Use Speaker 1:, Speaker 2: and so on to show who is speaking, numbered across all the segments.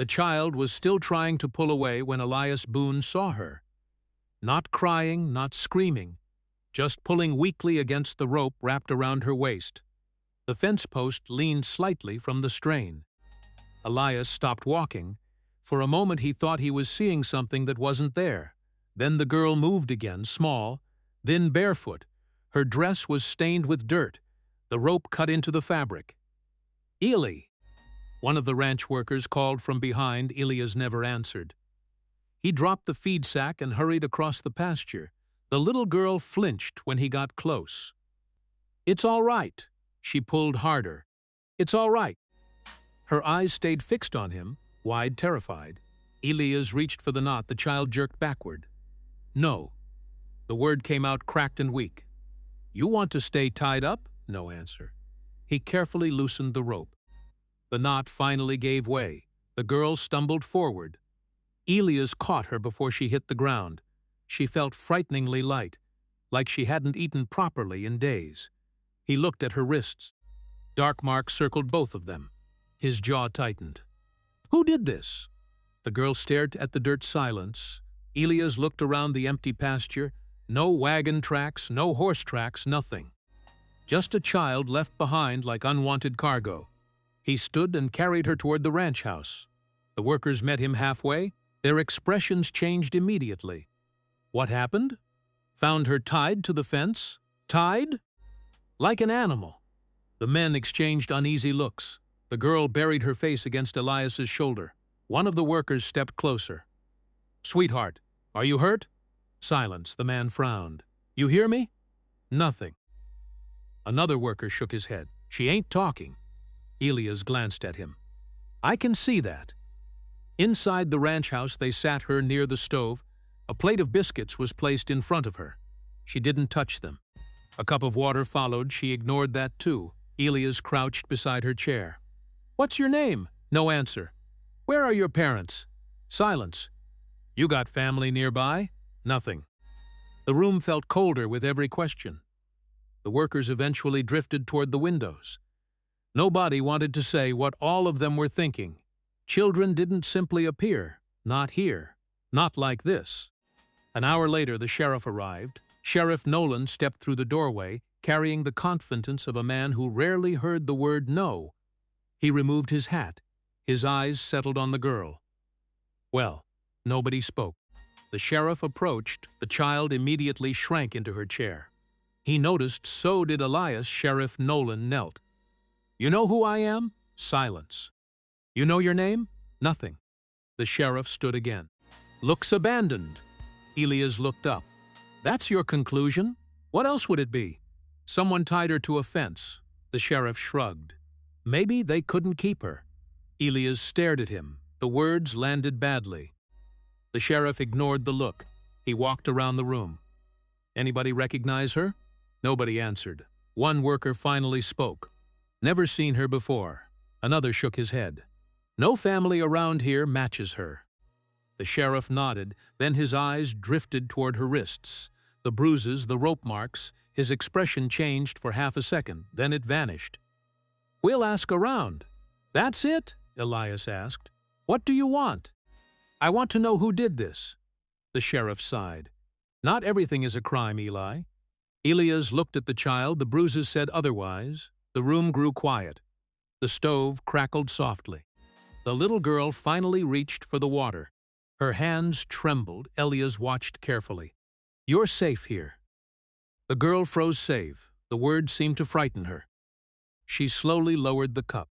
Speaker 1: The child was still trying to pull away when Elias Boone saw her. Not crying, not screaming, just pulling weakly against the rope wrapped around her waist. The fence post leaned slightly from the strain. Elias stopped walking. For a moment he thought he was seeing something that wasn't there. Then the girl moved again, small, then barefoot. Her dress was stained with dirt. The rope cut into the fabric. "Eli!" One of the ranch workers called from behind. Elias never answered. He dropped the feed sack and hurried across the pasture. The little girl flinched when he got close. "It's all right." She pulled harder. "It's all right." Her eyes stayed fixed on him, wide, terrified. Elias reached for the knot. The child jerked backward. "No." The word came out cracked and weak. "You want to stay tied up?" No answer. He carefully loosened the rope. The knot finally gave way. The girl stumbled forward. Elias caught her before she hit the ground. She felt frighteningly light, like she hadn't eaten properly in days. He looked at her wrists. Dark marks circled both of them. His jaw tightened. "Who did this?" The girl stared at the dirt silence. Elias looked around the empty pasture. No wagon tracks, no horse tracks, nothing. Just a child left behind like unwanted cargo. He stood and carried her toward the ranch house. The workers met him halfway. Their expressions changed immediately. What happened? Found her tied to the fence? Tied? Like an animal. The men exchanged uneasy looks. The girl buried her face against Elias's shoulder. One of the workers stepped closer. "Sweetheart, are you hurt?" Silence. The man frowned. "You hear me?" Nothing. Another worker shook his head. "She ain't talking." Elias glanced at him. "I can see that." Inside the ranch house they sat her near the stove. A plate of biscuits was placed in front of her. She didn't touch them. A cup of water followed. She ignored that too. Elias crouched beside her chair. "What's your name?" No answer. "Where are your parents?" Silence. "You got family nearby?" Nothing. The room felt colder with every question. The workers eventually drifted toward the windows. Nobody wanted to say what all of them were thinking. Children didn't simply appear. Not here. Not like this. An hour later, the sheriff arrived. Sheriff Nolan stepped through the doorway, carrying the confidence of a man who rarely heard the word no. He removed his hat. His eyes settled on the girl. Well, nobody spoke. The sheriff approached. The child immediately shrank into her chair. He noticed so did Elias. Sheriff Nolan knelt. "You know who I am?" Silence. "You know your name?" Nothing. The sheriff stood again. "Looks abandoned." Elias looked up. "That's your conclusion? What else would it be?" "Someone tied her to a fence." The sheriff shrugged. "Maybe they couldn't keep her." Elias stared at him. The words landed badly. The sheriff ignored the look. He walked around the room. "Anybody recognize her?" Nobody answered. One worker finally spoke. "Never seen her before." Another shook his head. "No family around here matches her." The sheriff nodded, then his eyes drifted toward her wrists. The bruises, the rope marks. His expression changed for half a second, then it vanished. "We'll ask around." "That's it?" Elias asked. "What do you want?" "I want to know who did this." The sheriff sighed. "Not everything is a crime, Eli." Elias looked at the child. The bruises said otherwise. The room grew quiet. The stove crackled softly. The little girl finally reached for the water. Her hands trembled. Elias watched carefully. "You're safe here." The girl froze safe. The words seemed to frighten her. She slowly lowered the cup.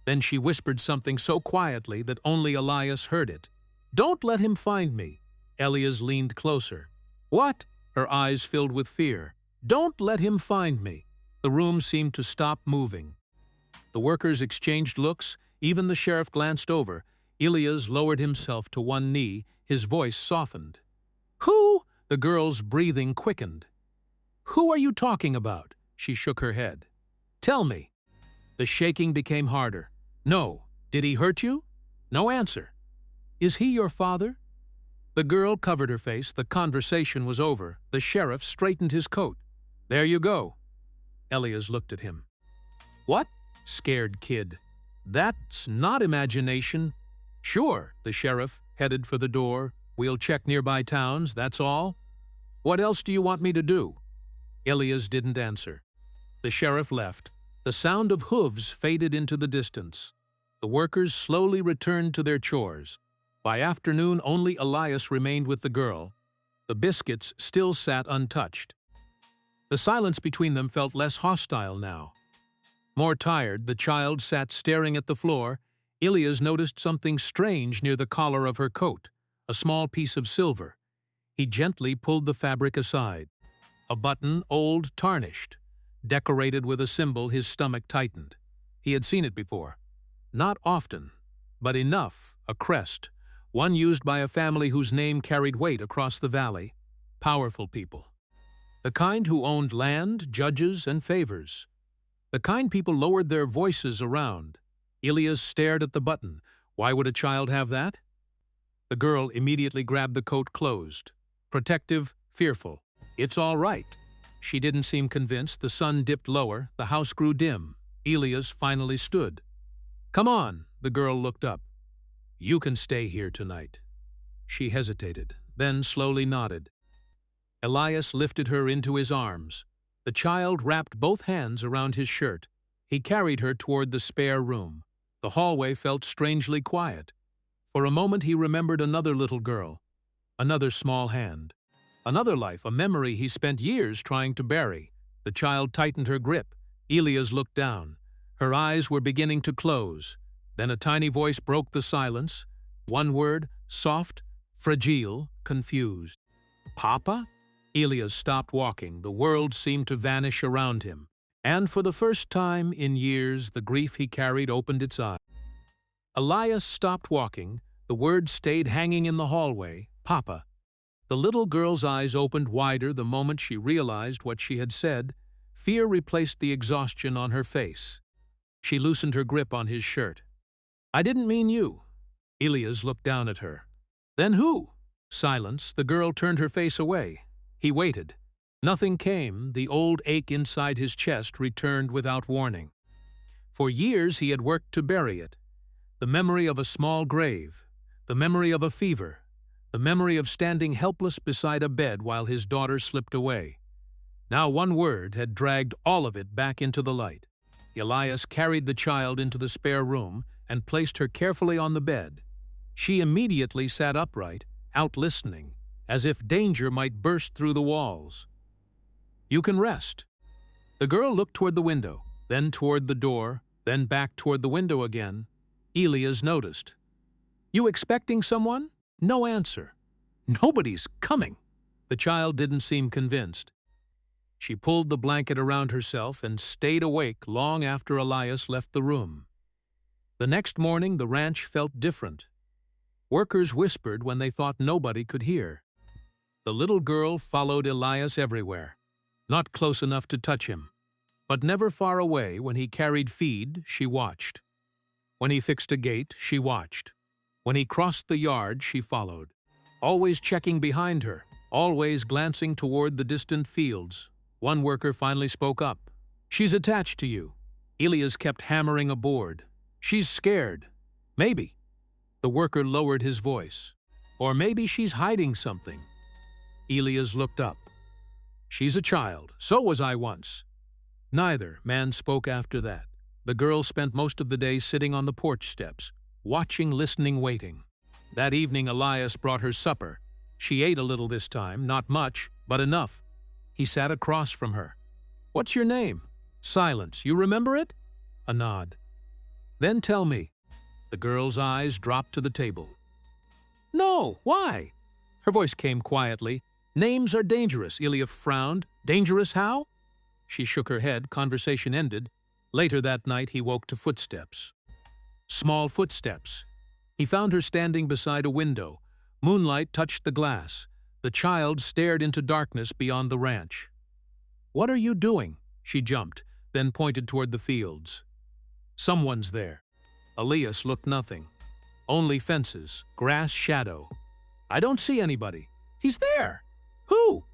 Speaker 1: Then she whispered something so quietly that only Elias heard it. "Don't let him find me." Elias leaned closer. "What?" Her eyes filled with fear. "Don't let him find me." The room seemed to stop moving. The workers exchanged looks. Even the sheriff glanced over. Elias lowered himself to one knee. His voice softened. "Who?" The girl's breathing quickened. "Who are you talking about?" She shook her head. "Tell me." The shaking became harder. "No." "Did he hurt you?" No answer. "Is he your father?" The girl covered her face. The conversation was over. The sheriff straightened his coat. "There you go." Elias looked at him. "What?" "Scared kid." "That's not imagination." Sure, the sheriff headed for the door. We'll check nearby towns, that's all. What else do you want me to do? Elias didn't answer. The sheriff left. The sound of hooves faded into the distance. The workers slowly returned to their chores. By afternoon, only Elias remained with the girl. The biscuits still sat untouched. The silence between them felt less hostile now. More tired, the child sat staring at the floor. Elias noticed something strange near the collar of her coat, a small piece of silver. He gently pulled the fabric aside. A button, old, tarnished. Decorated with a symbol, his stomach tightened. He had seen it before. Not often, but enough, a crest, one used by a family whose name carried weight across the valley. Powerful people. The kind who owned land, judges, and favors. The kind people lowered their voices around. Elias stared at the button. Why would a child have that? The girl immediately grabbed the coat closed. Protective, fearful. It's all right. She didn't seem convinced. The sun dipped lower. The house grew dim. Elias finally stood. Come on, the girl looked up. You can stay here tonight. She hesitated, then slowly nodded. Elias lifted her into his arms. The child wrapped both hands around his shirt. He carried her toward the spare room. The hallway felt strangely quiet. For a moment he remembered another little girl, another small hand, another life, a memory he spent years trying to bury. The child tightened her grip. Elias looked down. Her eyes were beginning to close. Then a tiny voice broke the silence. One word, soft, fragile, confused. Papa? Elias stopped walking. The world seemed to vanish around him. And for the first time in years, the grief he carried opened its eyes. Elias stopped walking. The word stayed hanging in the hallway. Papa. The little girl's eyes opened wider the moment she realized what she had said. Fear replaced the exhaustion on her face. She loosened her grip on his shirt. I didn't mean you. Elias looked down at her. Then who? Silence. The girl turned her face away. He waited. Nothing came. The old ache inside his chest returned without warning. For years he had worked to bury it. The memory of a small grave. The memory of a fever. The memory of standing helpless beside a bed while his daughter slipped away. Now one word had dragged all of it back into the light. Elias carried the child into the spare room and placed her carefully on the bed. She immediately sat upright, out listening, as if danger might burst through the walls. You can rest. The girl looked toward the window, then toward the door, then back toward the window again. Elias noticed. You expecting someone? No answer. Nobody's coming. The child didn't seem convinced. She pulled the blanket around herself and stayed awake long after Elias left the room. The next morning, the ranch felt different. Workers whispered when they thought nobody could hear. The little girl followed Elias everywhere, not close enough to touch him, but never far away. When he carried feed, she watched. When he fixed a gate, she watched. When he crossed the yard, she followed, always checking behind her, always glancing toward the distant fields. One worker finally spoke up. She's attached to you. Elias kept hammering a board. She's scared. Maybe. The worker lowered his voice. Or maybe she's hiding something. Elias looked up. She's a child. So was I once. Neither man spoke after that. The girl spent most of the day sitting on the porch steps, watching, listening, waiting. That evening, Elias brought her supper. She ate a little this time, not much, but enough. He sat across from her. What's your name? Silence. You remember it? A nod. Then tell me. The girl's eyes dropped to the table. No, why? Her voice came quietly. Names are dangerous. Elias frowned. Dangerous how? She shook her head. Conversation ended. Later that night, he woke to footsteps. Small footsteps. He found her standing beside a window. Moonlight touched the glass. The child stared into darkness beyond the ranch. What are you doing? She jumped, then pointed toward the fields. Someone's there. Elias looked nothing. Only fences, grass, shadow. I don't see anybody. He's there. Who?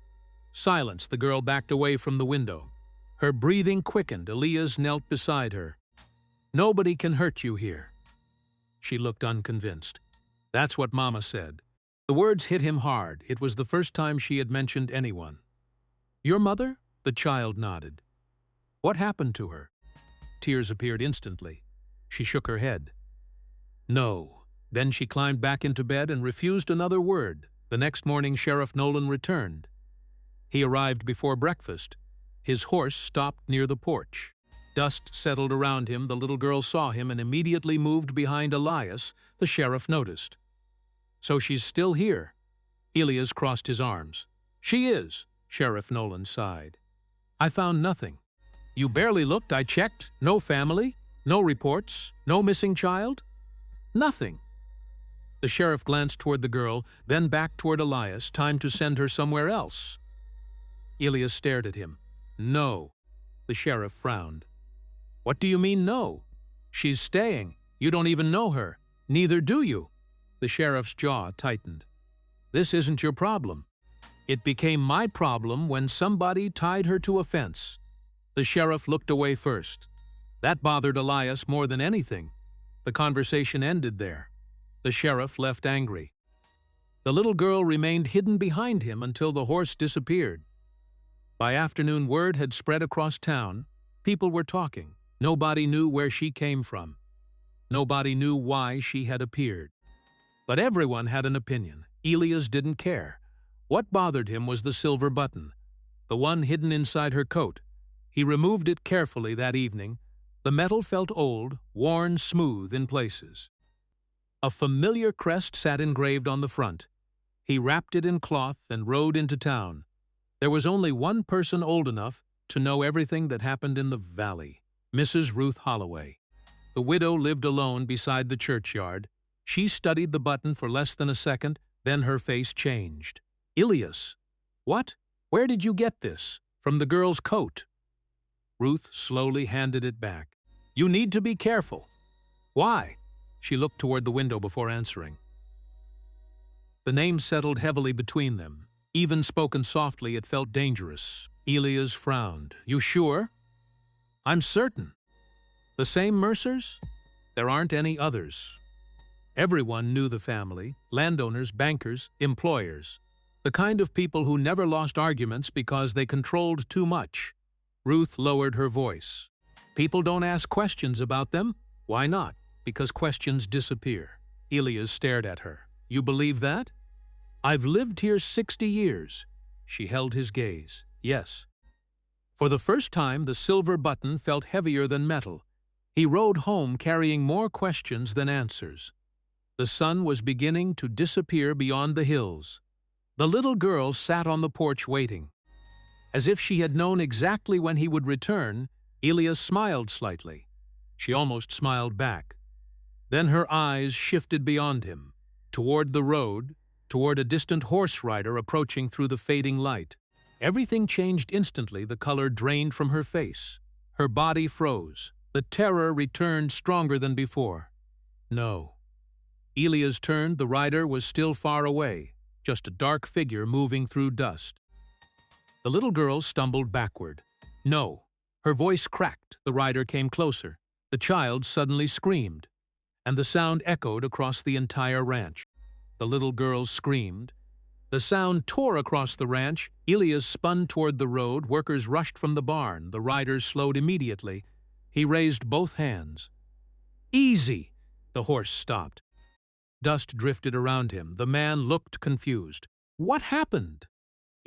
Speaker 1: Silence. The girl backed away from the window. Her breathing quickened. Elias knelt beside her. Nobody can hurt you here. She looked unconvinced. That's what Mama said. The words hit him hard. It was the first time she had mentioned anyone. Your mother? The child nodded. What happened to her? Tears appeared instantly. She shook her head. No. Then she climbed back into bed and refused another word. The next morning, Sheriff Nolan returned. He arrived before breakfast. His horse stopped near the porch. Dust settled around him. The little girl saw him and immediately moved behind Elias. The sheriff noticed. So she's still here. Elias crossed his arms. She is, Sheriff Nolan sighed. I found nothing. You barely looked. I checked. No family, no reports, no missing child. Nothing. The sheriff glanced toward the girl, then back toward Elias. Time to send her somewhere else. Elias stared at him. No. The sheriff frowned. What do you mean, no? She's staying. You don't even know her. Neither do you. The sheriff's jaw tightened. This isn't your problem. It became my problem when somebody tied her to a fence. The sheriff looked away first. That bothered Elias more than anything. The conversation ended there. The sheriff left angry. The little girl remained hidden behind him until the horse disappeared. By afternoon, word had spread across town. People were talking. Nobody knew where she came from. Nobody knew why she had appeared. But everyone had an opinion. Elias didn't care. What bothered him was the silver button, the one hidden inside her coat. He removed it carefully that evening. The metal felt old, worn smooth in places. A familiar crest sat engraved on the front. He wrapped it in cloth and rode into town. There was only one person old enough to know everything that happened in the valley. Mrs. Ruth Holloway. The widow lived alone beside the churchyard. She studied the button for less than a second, then her face changed. Elias. What? Where did you get this? From the girl's coat. Ruth slowly handed it back. You need to be careful. Why? She looked toward the window before answering. The name settled heavily between them. Even spoken softly, it felt dangerous. Elias frowned. You sure? I'm certain. The same Mercers? There aren't any others. Everyone knew the family, landowners, bankers, employers. The kind of people who never lost arguments because they controlled too much. Ruth lowered her voice. People don't ask questions about them. Why not? Because questions disappear. Elias stared at her. You believe that? I've lived here 60 years. She held his gaze. Yes. For the first time, the silver button felt heavier than metal. He rode home carrying more questions than answers. The sun was beginning to disappear beyond the hills. The little girl sat on the porch waiting. As if she had known exactly when he would return, Elias smiled slightly. She almost smiled back. Then her eyes shifted beyond him, toward the road, toward a distant horse rider approaching through the fading light. Everything changed instantly. The color drained from her face. Her body froze. The terror returned stronger than before. No. Elias turned. The rider was still far away, just a dark figure moving through dust. The little girl stumbled backward. No. Her voice cracked. The rider came closer. The child suddenly screamed, and the sound echoed across the entire ranch. The little girl screamed. The sound tore across the ranch. Elias spun toward the road. Workers rushed from the barn. The rider slowed immediately. He raised both hands. Easy! The horse stopped. Dust drifted around him. The man looked confused. What happened?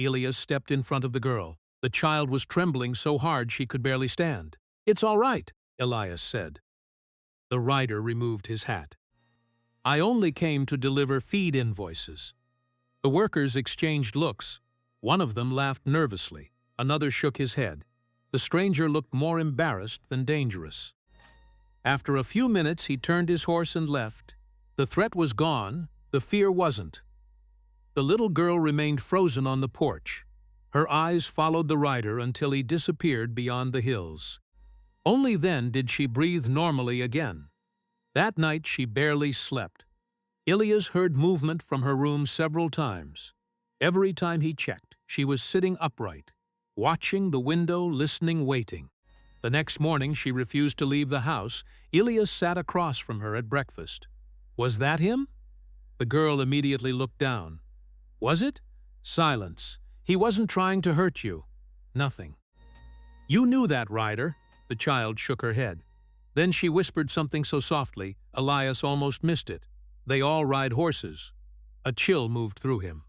Speaker 1: Elias stepped in front of the girl. The child was trembling so hard she could barely stand. It's all right, Elias said. The rider removed his hat. I only came to deliver feed invoices. The workers exchanged looks. One of them laughed nervously. Another shook his head. The stranger looked more embarrassed than dangerous. After a few minutes, he turned his horse and left. The threat was gone. The fear wasn't. The little girl remained frozen on the porch. Her eyes followed the rider until he disappeared beyond the hills. Only then did she breathe normally again. That night she barely slept. Elias heard movement from her room several times. Every time he checked, she was sitting upright, watching the window, listening, waiting. The next morning she refused to leave the house. Elias sat across from her at breakfast. Was that him? The girl immediately looked down. Was it? Silence. He wasn't trying to hurt you. Nothing. You knew that, Ryder. The child shook her head. Then she whispered something so softly, Elias almost missed it. They all ride horses. A chill moved through him.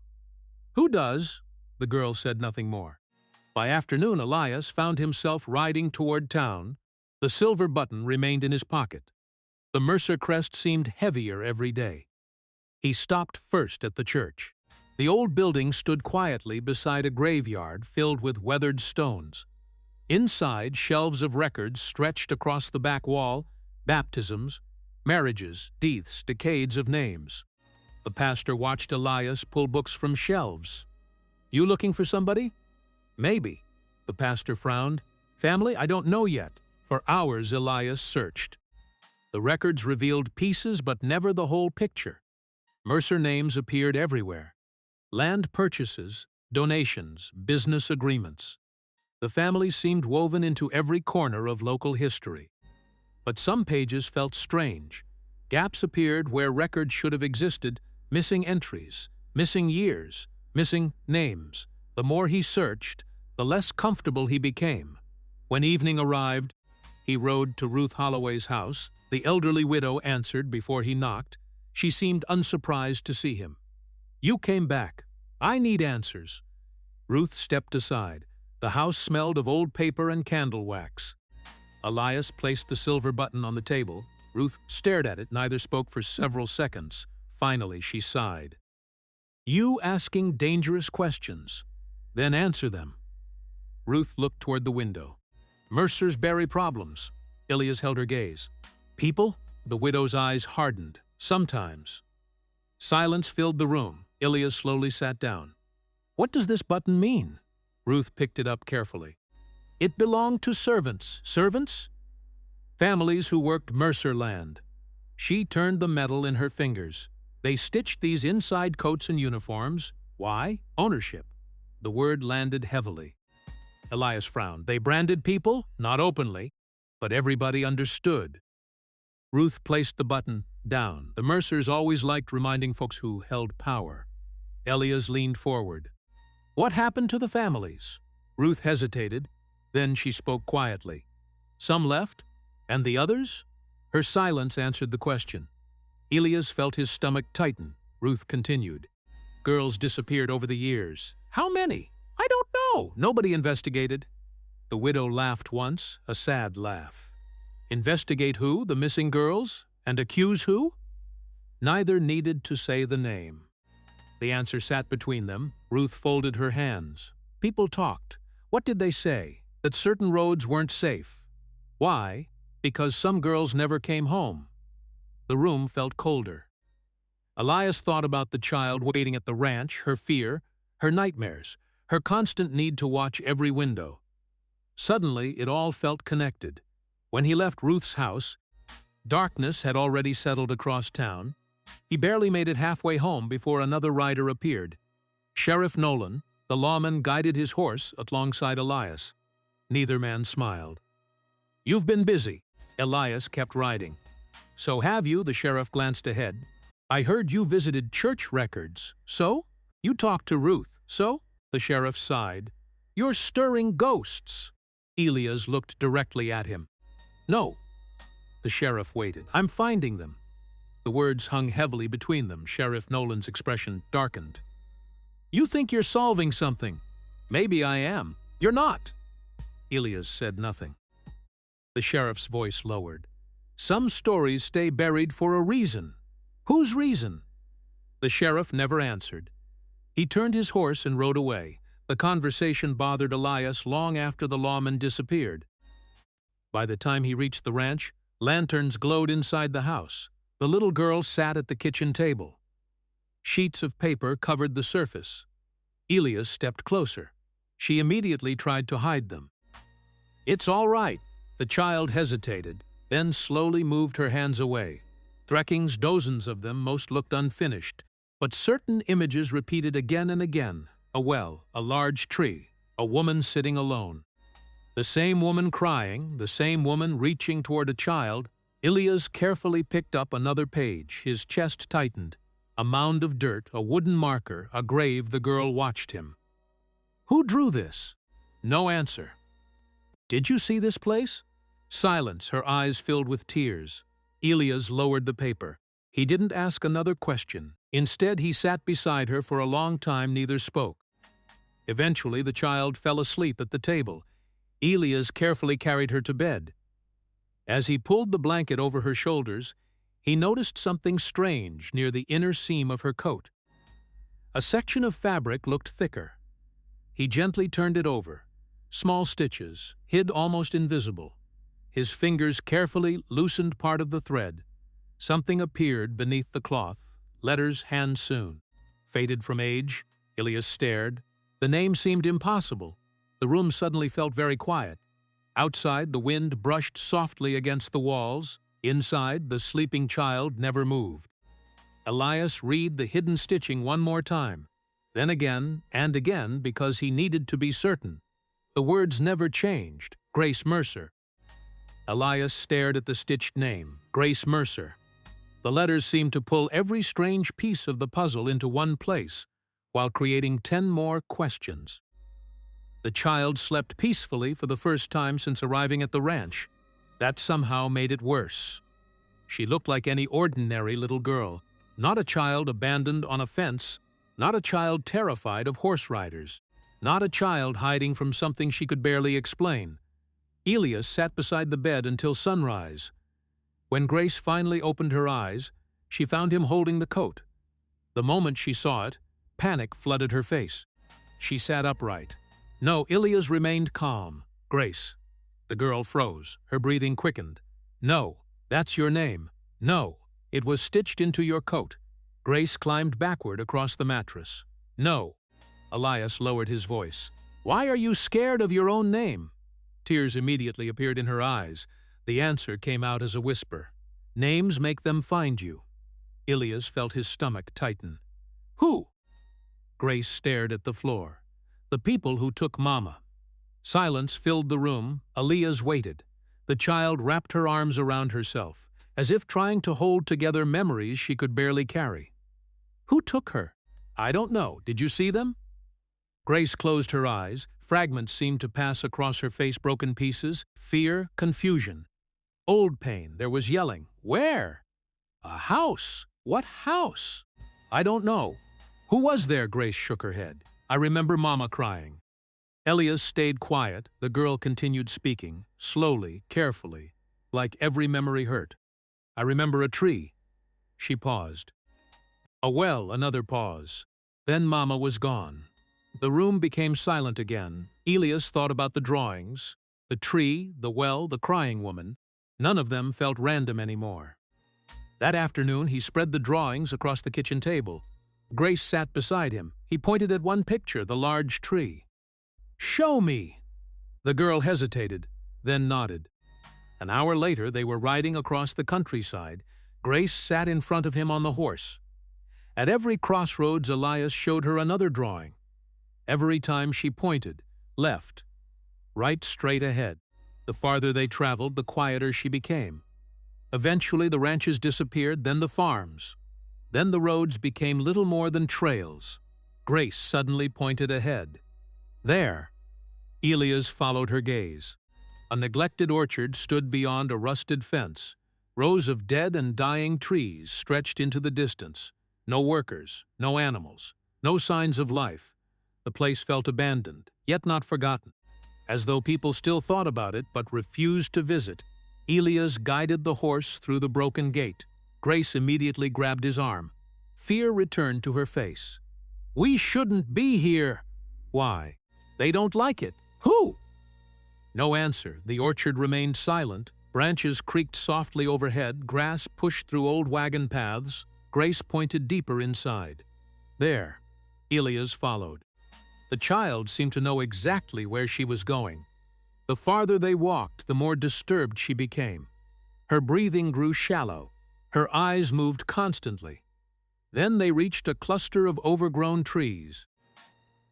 Speaker 1: Who does? The girl said nothing more. By afternoon, Elias found himself riding toward town. The silver button remained in his pocket. The Mercer crest seemed heavier every day. He stopped first at the church. The old building stood quietly beside a graveyard filled with weathered stones. Inside, shelves of records stretched across the back wall, baptisms, marriages, deaths, decades of names. The pastor watched Elias pull books from shelves. You looking for somebody? Maybe. The pastor frowned. Family? I don't know yet. For hours, Elias searched. The records revealed pieces but never the whole picture. Mercer names appeared everywhere. Land purchases, donations, business agreements. The family seemed woven into every corner of local history. But some pages felt strange. Gaps appeared where records should have existed, missing entries, missing years, missing names. The more he searched, the less comfortable he became. When evening arrived, he rode to Ruth Holloway's house. The elderly widow answered before he knocked. She seemed unsurprised to see him. You came back. I need answers. Ruth stepped aside. The house smelled of old paper and candle wax. Elias placed the silver button on the table. Ruth stared at it, neither spoke for several seconds. Finally, she sighed. You asking dangerous questions. Then answer them. Ruth looked toward the window. Mercer's bury problems. Elias held her gaze. People? The widow's eyes hardened. Sometimes. Silence filled the room. Elias slowly sat down. What does this button mean? Ruth picked it up carefully. It belonged to servants. Servants? Families who worked Mercer land. She turned the metal in her fingers. They stitched these inside coats and uniforms. Why? Ownership. The word landed heavily. Elias frowned. They branded people? Not openly. But everybody understood. Ruth placed the button down. The Mercers always liked reminding folks who held power. Elias leaned forward. What happened to the families? Ruth hesitated. Then she spoke quietly. Some left? And the others? Her silence answered the question. Elias felt his stomach tighten. Ruth continued. Girls disappeared over the years. How many? I don't know. Nobody investigated. The widow laughed once, a sad laugh. Investigate who? The missing girls? And accuse who? Neither needed to say the name. The answer sat between them. Ruth folded her hands. People talked. What did they say? That certain roads weren't safe. Why? Because some girls never came home. The room felt colder. Elias thought about the child waiting at the ranch, her fear, her nightmares, her constant need to watch every window. Suddenly, it all felt connected. When he left Ruth's house, darkness had already settled across town. He barely made it halfway home before another rider appeared. Sheriff Nolan, the lawman, guided his horse alongside Elias. Neither man smiled. You've been busy. Elias kept riding. So have you, the sheriff glanced ahead. I heard you visited church records. So? You talked to Ruth. So? The sheriff sighed. You're stirring ghosts. Elias looked directly at him. No. The sheriff waited. I'm finding them. The words hung heavily between them. Sheriff Nolan's expression darkened. You think you're solving something. Maybe I am. You're not. Elias said nothing. The sheriff's voice lowered. Some stories stay buried for a reason. Whose reason? The sheriff never answered. He turned his horse and rode away. The conversation bothered Elias long after the lawman disappeared. By the time he reached the ranch, lanterns glowed inside the house. The little girl sat at the kitchen table. Sheets of paper covered the surface. Elias stepped closer. She immediately tried to hide them. It's all right. The child hesitated, then slowly moved her hands away. Threckings, dozens of them, most looked unfinished. But certain images repeated again and again. A well, a large tree, a woman sitting alone. The same woman crying, the same woman reaching toward a child. Ilias carefully picked up another page, his chest tightened. A mound of dirt, a wooden marker, a grave. The girl watched him. Who drew this? No answer. Did you see this place? Silence, her eyes filled with tears. Ilias lowered the paper. He didn't ask another question. Instead, he sat beside her for a long time, neither spoke. Eventually, the child fell asleep at the table. Ilias carefully carried her to bed. As he pulled the blanket over her shoulders, he noticed something strange near the inner seam of her coat. A section of fabric looked thicker. He gently turned it over. Small stitches, hid almost invisible. His fingers carefully loosened part of the thread. Something appeared beneath the cloth, letters hand-sewn. Faded from age, Ilias stared. The name seemed impossible. The room suddenly felt very quiet. Outside, the wind brushed softly against the walls. Inside, the sleeping child never moved. Elias read the hidden stitching one more time, then again and again because he needed to be certain. The words never changed. Grace Mercer. Elias stared at the stitched name, Grace Mercer. The letters seemed to pull every strange piece of the puzzle into one place, while creating 10 more questions. The child slept peacefully for the first time since arriving at the ranch. That somehow made it worse. She looked like any ordinary little girl, not a child abandoned on a fence, not a child terrified of horse riders, not a child hiding from something she could barely explain. Ilias sat beside the bed until sunrise. When Grace finally opened her eyes, she found him holding the coat. The moment she saw it, panic flooded her face. She sat upright. No, Ilias remained calm. Grace. The girl froze. Her breathing quickened. No, that's your name. No, it was stitched into your coat. Grace climbed backward across the mattress. No. Elias lowered his voice. Why are you scared of your own name? Tears immediately appeared in her eyes. The answer came out as a whisper. Names make them find you. Ilias felt his stomach tighten. Who? Grace stared at the floor. The people who took Mama. Silence filled the room. Elias waited. The child wrapped her arms around herself, as if trying to hold together memories she could barely carry. Who took her? I don't know. Did you see them? Grace closed her eyes. Fragments seemed to pass across her face, broken pieces. Fear, confusion. Old pain. There was yelling. Where? A house. What house? I don't know. Who was there? Grace shook her head. I remember Mama crying. Elias stayed quiet. The girl continued speaking, slowly, carefully, like every memory hurt. I remember a tree. She paused. A well, another pause. Then Mama was gone. The room became silent again. Ilias thought about the drawings, the tree, the well, the crying woman. None of them felt random anymore. That afternoon, he spread the drawings across the kitchen table. Grace sat beside him. He pointed at one picture, the large tree. Show me! The girl hesitated, then nodded. An hour later, they were riding across the countryside. Grace sat in front of him on the horse. At every crossroads, Elias showed her another drawing. Every time she pointed, left, right straight ahead. The farther they traveled, the quieter she became. Eventually, the ranches disappeared, then the farms. Then the roads became little more than trails. Grace suddenly pointed ahead. There. Ilias followed her gaze. A neglected orchard stood beyond a rusted fence. Rows of dead and dying trees stretched into the distance. No workers, no animals, no signs of life. The place felt abandoned, yet not forgotten. As though people still thought about it but refused to visit, Ilias guided the horse through the broken gate. Grace immediately grabbed his arm. Fear returned to her face. We shouldn't be here. Why? They don't like it. Who? No answer. The orchard remained silent. Branches creaked softly overhead. Grass pushed through old wagon paths. Grace pointed deeper inside. There. Ilias followed. The child seemed to know exactly where she was going. The farther they walked, the more disturbed she became. Her breathing grew shallow. Her eyes moved constantly. Then they reached a cluster of overgrown trees.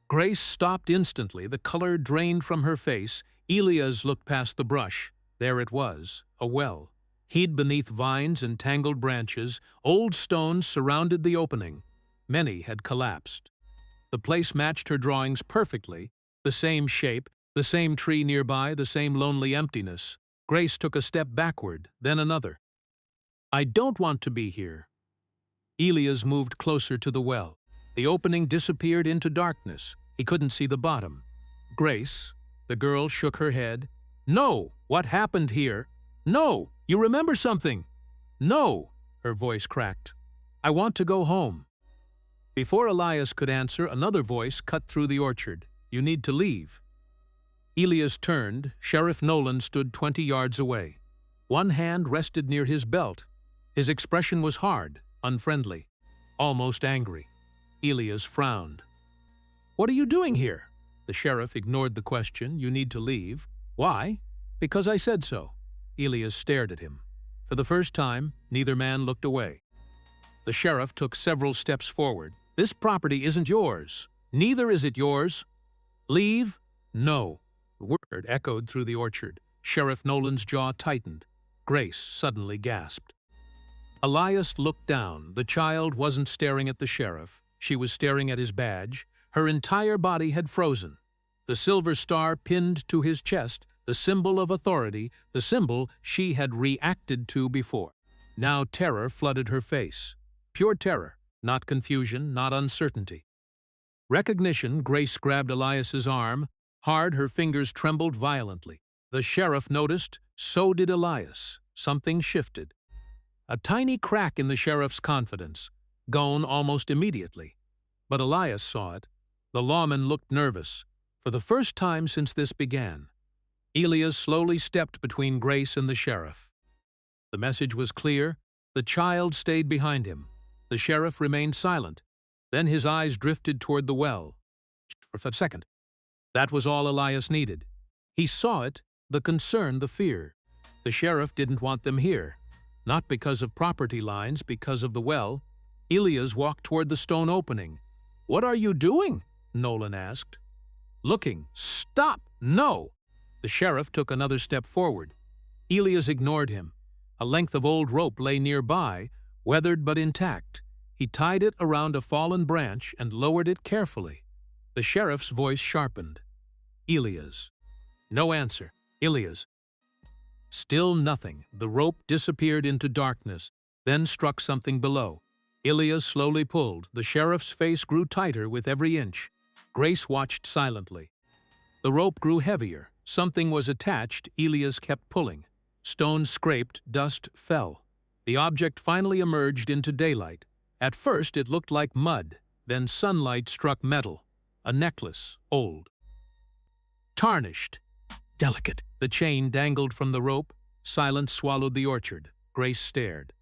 Speaker 1: Grace stopped instantly. The color drained from her face. Ilias looked past the brush. There it was, a well. Hid beneath vines and tangled branches, old stones surrounded the opening. Many had collapsed. The place matched her drawings perfectly, the same shape, the same tree nearby, the same lonely emptiness. Grace took a step backward, then another. "I don't want to be here." Elias moved closer to the well. The opening disappeared into darkness. He couldn't see the bottom. "Grace," the girl shook her head. "No! What happened here? No! You remember something?" "No!" Her voice cracked. "I want to go home." Before Elias could answer, another voice cut through the orchard. "You need to leave." Elias turned. Sheriff Nolan stood 20 yards away. One hand rested near his belt. His expression was hard, unfriendly, almost angry. Elias frowned. "What are you doing here?" The sheriff ignored the question. "You need to leave." "Why?" "Because I said so." Elias stared at him. For the first time, neither man looked away. The sheriff took several steps forward. "This property isn't yours. Neither is it yours. Leave?" "No." The word echoed through the orchard. Sheriff Nolan's jaw tightened. Grace suddenly gasped. Elias looked down. The child wasn't staring at the sheriff. She was staring at his badge. Her entire body had frozen. The silver star pinned to his chest, the symbol of authority, the symbol she had reacted to before. Now terror flooded her face. Pure terror, not confusion, not uncertainty. Recognition. Grace grabbed Elias's arm. Hard, her fingers trembled violently. The sheriff noticed, so did Elias. Something shifted. A tiny crack in the sheriff's confidence, gone almost immediately. But Elias saw it. The lawman looked nervous. For the first time since this began, Elias slowly stepped between Grace and the sheriff. The message was clear. The child stayed behind him. The sheriff remained silent. Then his eyes drifted toward the well. For a second. That was all Elias needed. He saw it, the concern, the fear. The sheriff didn't want them here. Not because of property lines, because of the well. Elias walked toward the stone opening. "What are you doing?" Nolan asked. "Looking." "Stop! No!" The sheriff took another step forward. Elias ignored him. A length of old rope lay nearby, weathered but intact. He tied it around a fallen branch and lowered it carefully. The sheriff's voice sharpened. "Elias." No answer. "Elias." Still nothing. The rope disappeared into darkness, then struck something below. Elias slowly pulled. The sheriff's face grew tighter with every inch. Grace watched silently. The rope grew heavier. Something was attached. Elias kept pulling. Stones scraped, dust fell. The object finally emerged into daylight. At first it looked like mud. Then sunlight struck metal. A necklace, old. Tarnished. Delicate. The chain dangled from the rope. Silence swallowed the orchard. Grace stared.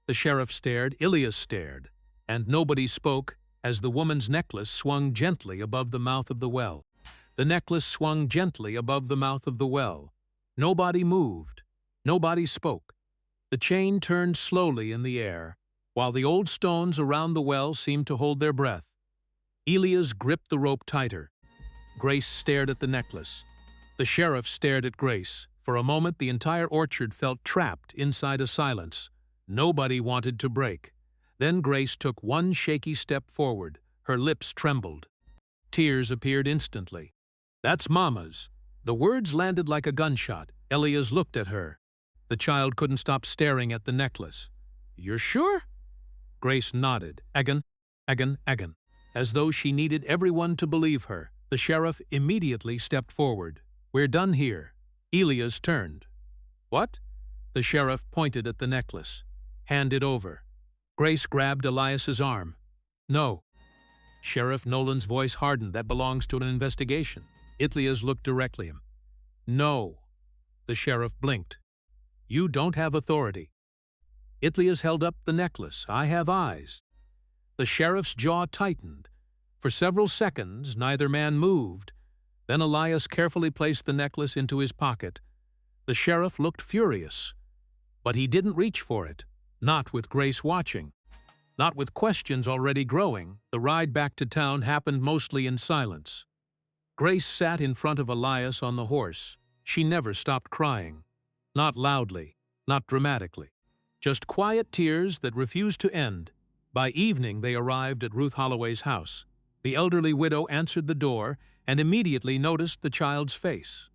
Speaker 1: The sheriff stared. Elias stared. And nobody spoke as the woman's necklace swung gently above the mouth of the well. The necklace swung gently above the mouth of the well. Nobody moved. Nobody spoke. The chain turned slowly in the air, while the old stones around the well seemed to hold their breath. Elias gripped the rope tighter. Grace stared at the necklace. The sheriff stared at Grace. For a moment, the entire orchard felt trapped inside a silence. Nobody wanted to break. Then Grace took one shaky step forward. Her lips trembled. Tears appeared instantly. "That's Mama's." The words landed like a gunshot. Elias looked at her. The child couldn't stop staring at the necklace. "You're sure?" Grace nodded. "Again, again," as though she needed everyone to believe her. The sheriff immediately stepped forward. "We're done here." Elias turned. "What?" The sheriff pointed at the necklace. "Hand it over." Grace grabbed Elias's arm. "No." Sheriff Nolan's voice hardened. "That belongs to an investigation." Elias looked directly at him. "No." The sheriff blinked. "You don't have authority." Elias held up the necklace. "I have eyes." The sheriff's jaw tightened. For several seconds, neither man moved. Then Elias carefully placed the necklace into his pocket. The sheriff looked furious. But he didn't reach for it. Not with Grace watching. Not with questions already growing. The ride back to town happened mostly in silence. Grace sat in front of Elias on the horse. She never stopped crying. Not loudly, not dramatically. Just quiet tears that refused to end. By evening, they arrived at Ruth Holloway's house. The elderly widow answered the door and immediately noticed the child's face.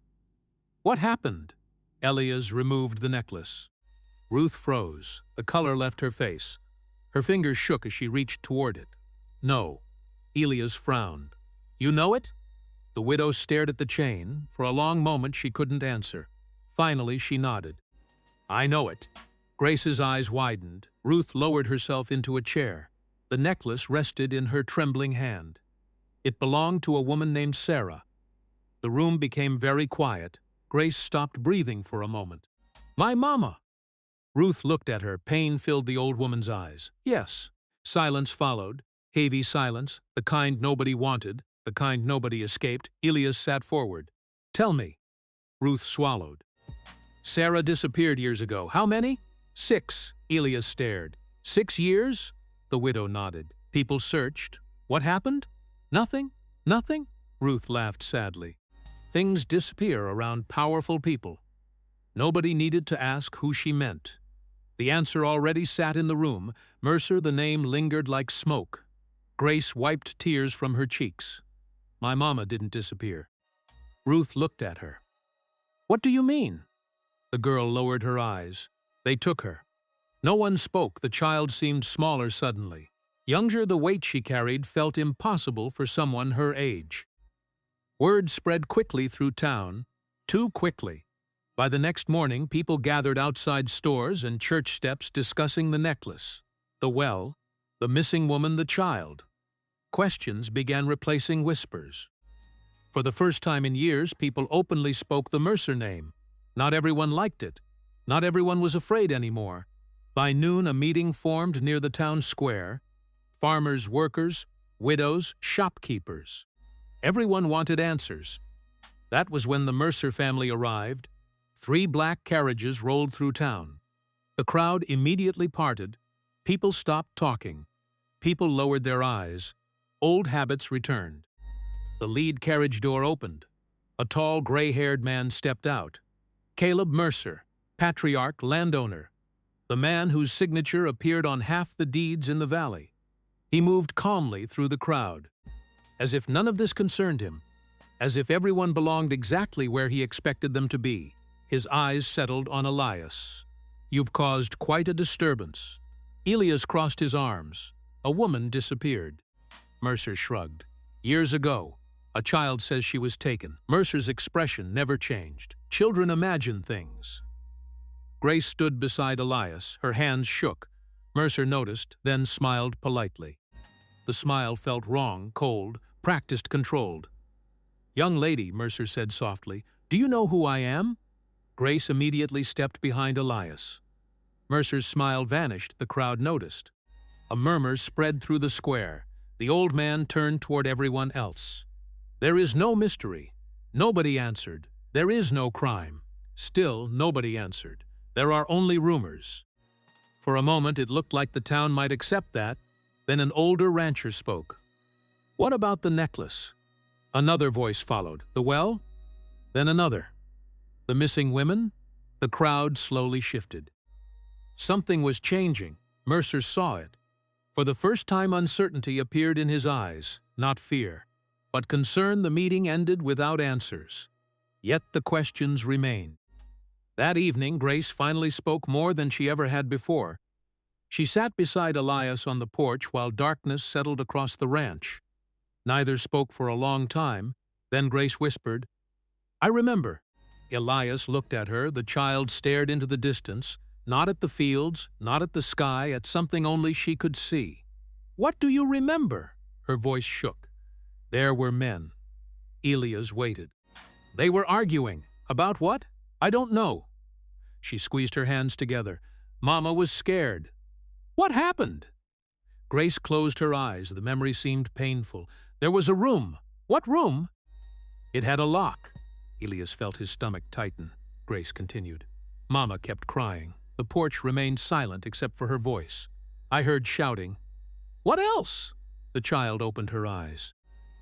Speaker 1: "What happened?" Elias removed the necklace. Ruth froze. The color left her face. Her fingers shook as she reached toward it. "No." Elias frowned. "You know it?" The widow stared at the chain. For a long moment she couldn't answer. Finally she nodded. "I know it." Grace's eyes widened. Ruth lowered herself into a chair. The necklace rested in her trembling hand. It belonged to a woman named Sarah. The room became very quiet. Grace stopped breathing for a moment. "My mama!" Ruth looked at her. Pain filled the old woman's eyes. "Yes." Silence followed. Heavy silence, the kind nobody wanted, the kind nobody escaped. Elias sat forward. "Tell me." Ruth swallowed. "Sarah disappeared years ago. How many?" "6." Elias stared. 6 years?" The widow nodded. "People searched. What happened?" "Nothing. Nothing?" Ruth laughed sadly. "Things disappear around powerful people." Nobody needed to ask who she meant. The answer already sat in the room. Mercer, the name lingered like smoke. Grace wiped tears from her cheeks. "My mama didn't disappear." Ruth looked at her. "What do you mean?" The girl lowered her eyes. "They took her." No one spoke. The child seemed smaller suddenly. Younger, the weight she carried felt impossible for someone her age. Word spread quickly through town, too quickly. By the next morning, people gathered outside stores and church steps discussing the necklace, the well, the missing woman, the child. Questions began replacing whispers. For the first time in years, people openly spoke the Mercer name. Not everyone liked it. Not everyone was afraid anymore. By noon, a meeting formed near the town square. Farmers, workers, widows, shopkeepers. Everyone wanted answers. That was when the Mercer family arrived. 3 black carriages rolled through town. The crowd immediately parted. People stopped talking. People lowered their eyes. Old habits returned. The lead carriage door opened. A tall, gray-haired man stepped out. Caleb Mercer, patriarch, landowner. The man whose signature appeared on half the deeds in the valley. He moved calmly through the crowd, as if none of this concerned him, as if everyone belonged exactly where he expected them to be. His eyes settled on Elias. "You've caused quite a disturbance." Elias crossed his arms. A woman disappeared. Mercer shrugged. "Years ago, a child says she was taken." Mercer's expression never changed. Children imagine things. Grace stood beside Elias. Her hands shook. Mercer noticed, then smiled politely. The smile felt wrong, cold, practiced, controlled. "Young lady," Mercer said softly, "do you know who I am?" Grace immediately stepped behind Elias. Mercer's smile vanished. The crowd noticed. A murmur spread through the square. The old man turned toward everyone else. "There is no mystery." Nobody answered. "There is no crime." Still, nobody answered. "There are only rumors." For a moment, it looked like the town might accept that. Then an older rancher spoke. "What about the necklace?" Another voice followed. "The well?" Then another. "The missing women?" The crowd slowly shifted. Something was changing. Mercer saw it. For the first time, uncertainty appeared in his eyes, not fear, but concern. The meeting ended without answers. Yet the questions remained. That evening, Grace finally spoke more than she ever had before. She sat beside Elias on the porch while darkness settled across the ranch. Neither spoke for a long time. Then Grace whispered, "I remember." Elias looked at her. The child stared into the distance, not at the fields, not at the sky, at something only she could see. "What do you remember?" Her voice shook. There were men. Elias waited. "They were arguing. About what? I don't know." She squeezed her hands together. "Mama was scared." "What happened?" Grace closed her eyes. The memory seemed painful. "There was a room." "What room?" "It had a lock." Elias felt his stomach tighten. Grace continued. "Mama kept crying. The porch remained silent except for her voice. I heard shouting." "What else?" The child opened her eyes.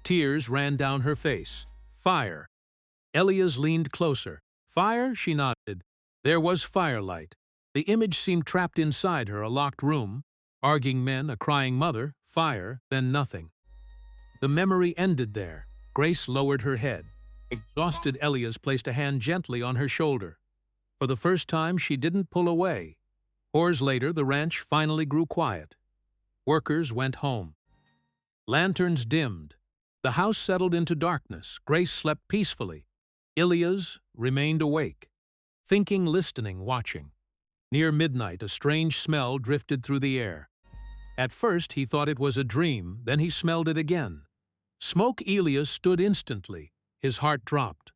Speaker 1: Tears ran down her face. "Fire." Elias leaned closer. "Fire?" She nodded. "There was firelight." The image seemed trapped inside her, a locked room, arguing men, a crying mother, fire, then nothing. The memory ended there. Grace lowered her head. Exhausted, Elias placed a hand gently on her shoulder. For the first time, she didn't pull away. Hours later, the ranch finally grew quiet. Workers went home. Lanterns dimmed. The house settled into darkness. Grace slept peacefully. Elias remained awake, thinking, listening, watching. Near midnight, a strange smell drifted through the air. At first, he thought it was a dream, then he smelled it again. Smoke. Elias stood instantly. His heart dropped.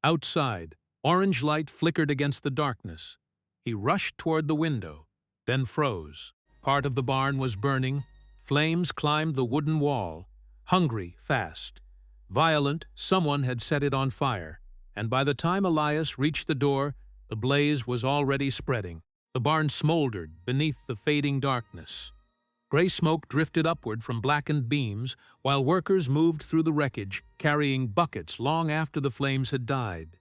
Speaker 1: Outside, orange light flickered against the darkness. He rushed toward the window, then froze. Part of the barn was burning. Flames climbed the wooden wall. Hungry, fast. Violent, someone had set it on fire, and by the time Elias reached the door, the blaze was already spreading. The barn smoldered beneath the fading darkness. Gray smoke drifted upward from blackened beams, while workers moved through the wreckage, carrying buckets long after the flames had died.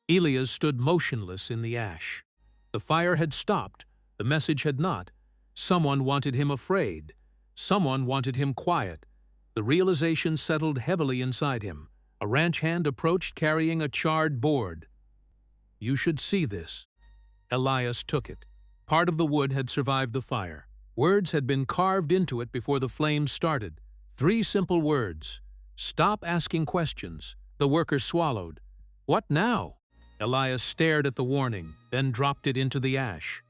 Speaker 1: Elias stood motionless in the ash. The fire had stopped, the message had not. Someone wanted him afraid. Someone wanted him quiet. The realization settled heavily inside him. A ranch hand approached carrying a charred board. "You should see this." Elias took it. Part of the wood had survived the fire. Words had been carved into it before the flames started. 3 simple words. "Stop asking questions." The worker swallowed. "What now?" Elias stared at the warning, then dropped it into the ash.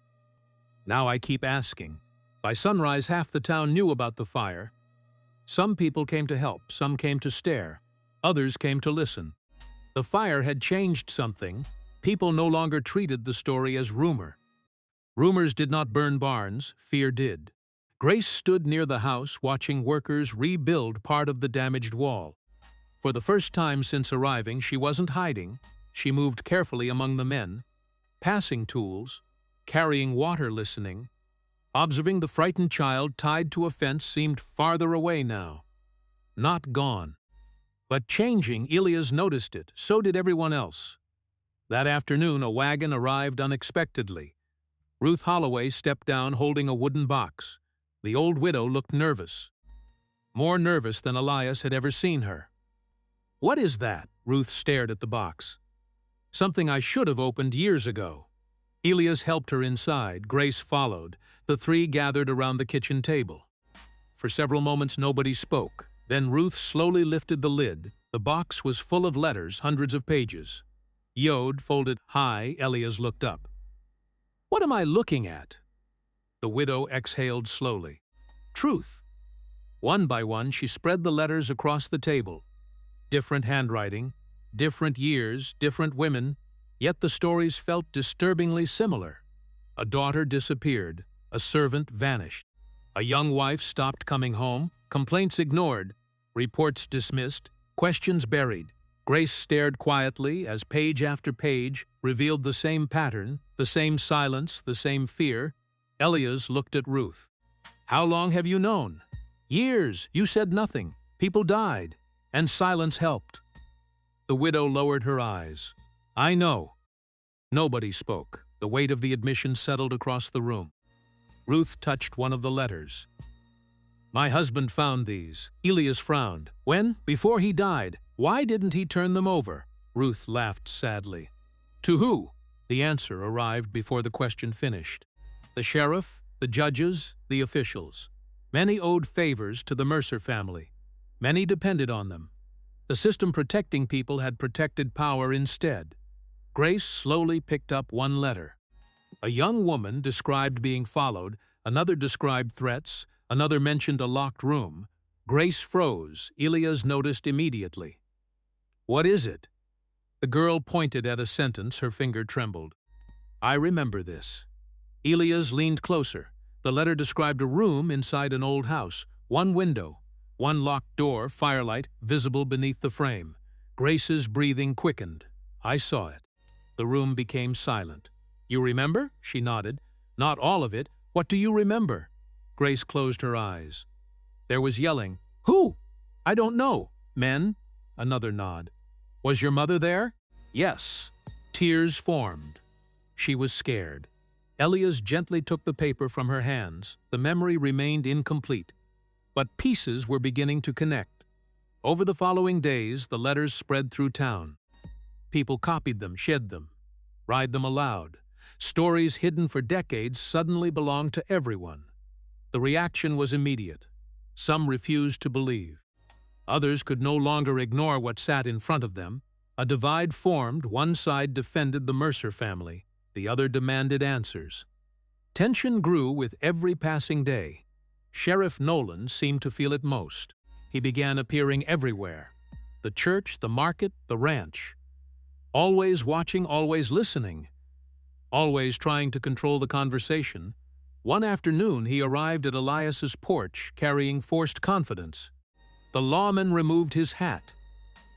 Speaker 1: "Now I keep asking." By sunrise, half the town knew about the fire. Some people came to help, some came to stare. Others came to listen. The fire had changed something. People no longer treated the story as rumor. Rumors did not burn barns, fear did. Grace stood near the house watching workers rebuild part of the damaged wall. For the first time since arriving, she wasn't hiding. She moved carefully among the men, passing tools, carrying water, listening. Observing the frightened child tied to a fence seemed farther away now. Not gone, but changing. Elias noticed it, so did everyone else. That afternoon, a wagon arrived unexpectedly. Ruth Holloway stepped down holding a wooden box. The old widow looked nervous. More nervous than Elias had ever seen her. "What is that?" Ruth stared at the box. "Something I should have opened years ago." Elias helped her inside. Grace followed. The 3 gathered around the kitchen table. For several moments nobody spoke. Then Ruth slowly lifted the lid. The box was full of letters, hundreds of pages. Yod folded high. Elias looked up. "What am I looking at?" The widow exhaled slowly. "Truth." One by one, she spread the letters across the table. Different handwriting, different years, different women, yet the stories felt disturbingly similar. A daughter disappeared. A servant vanished. A young wife stopped coming home. Complaints ignored. Reports dismissed. Questions buried. Grace stared quietly as page after page revealed the same pattern, the same silence, the same fear. Elias looked at Ruth. "How long have you known?" "Years. You said nothing. People died. And silence helped." The widow lowered her eyes. "I know." Nobody spoke. The weight of the admission settled across the room. Ruth touched one of the letters. "My husband found these." Elias frowned. "When? Before he died. Why didn't he turn them over?" Ruth laughed sadly. "To who?" The answer arrived before the question finished. "The sheriff, the judges, the officials. Many owed favors to the Mercer family. Many depended on them. The system protecting people had protected power instead." Grace slowly picked up one letter. A young woman described being followed, another described threats, another mentioned a locked room. Grace froze. Elias noticed immediately. "What is it?" The girl pointed at a sentence. Her finger trembled. "I remember this." Elias leaned closer. The letter described a room inside an old house. One window, one locked door, firelight visible beneath the frame. Grace's breathing quickened. "I saw it." The room became silent. "You remember?" She nodded. "Not all of it. What do you remember?" Grace closed her eyes. There was yelling. "Who?" "I don't know." "Men?" Another nod. "Was your mother there?" "Yes." Tears formed. She was scared. Elias gently took the paper from her hands. The memory remained incomplete, but pieces were beginning to connect. Over the following days, the letters spread through town. People copied them, shared them, read them aloud. Stories hidden for decades suddenly belonged to everyone. The reaction was immediate. Some refused to believe. Others could no longer ignore what sat in front of them. A divide formed. One side defended the Mercer family. The other demanded answers. Tension grew with every passing day. Sheriff Nolan seemed to feel it most. He began appearing everywhere. The church, the market, the ranch. Always watching, always listening. Always trying to control the conversation. One afternoon he arrived at Elias's porch carrying forced confidence. The lawman removed his hat.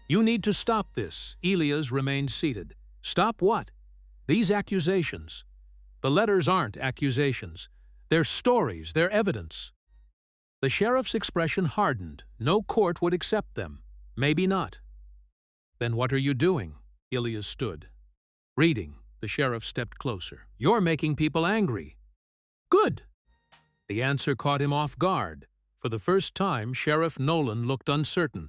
Speaker 1: "You need to stop this." Elias remained seated. "Stop what?" "These accusations." "The letters aren't accusations. They're stories, they're evidence." The sheriff's expression hardened. No court would accept them. Maybe not. "Then what are you doing?" Elias stood. "Reading." The sheriff stepped closer. "You're making people angry." "Good." The answer caught him off guard. For the first time, Sheriff Nolan looked uncertain.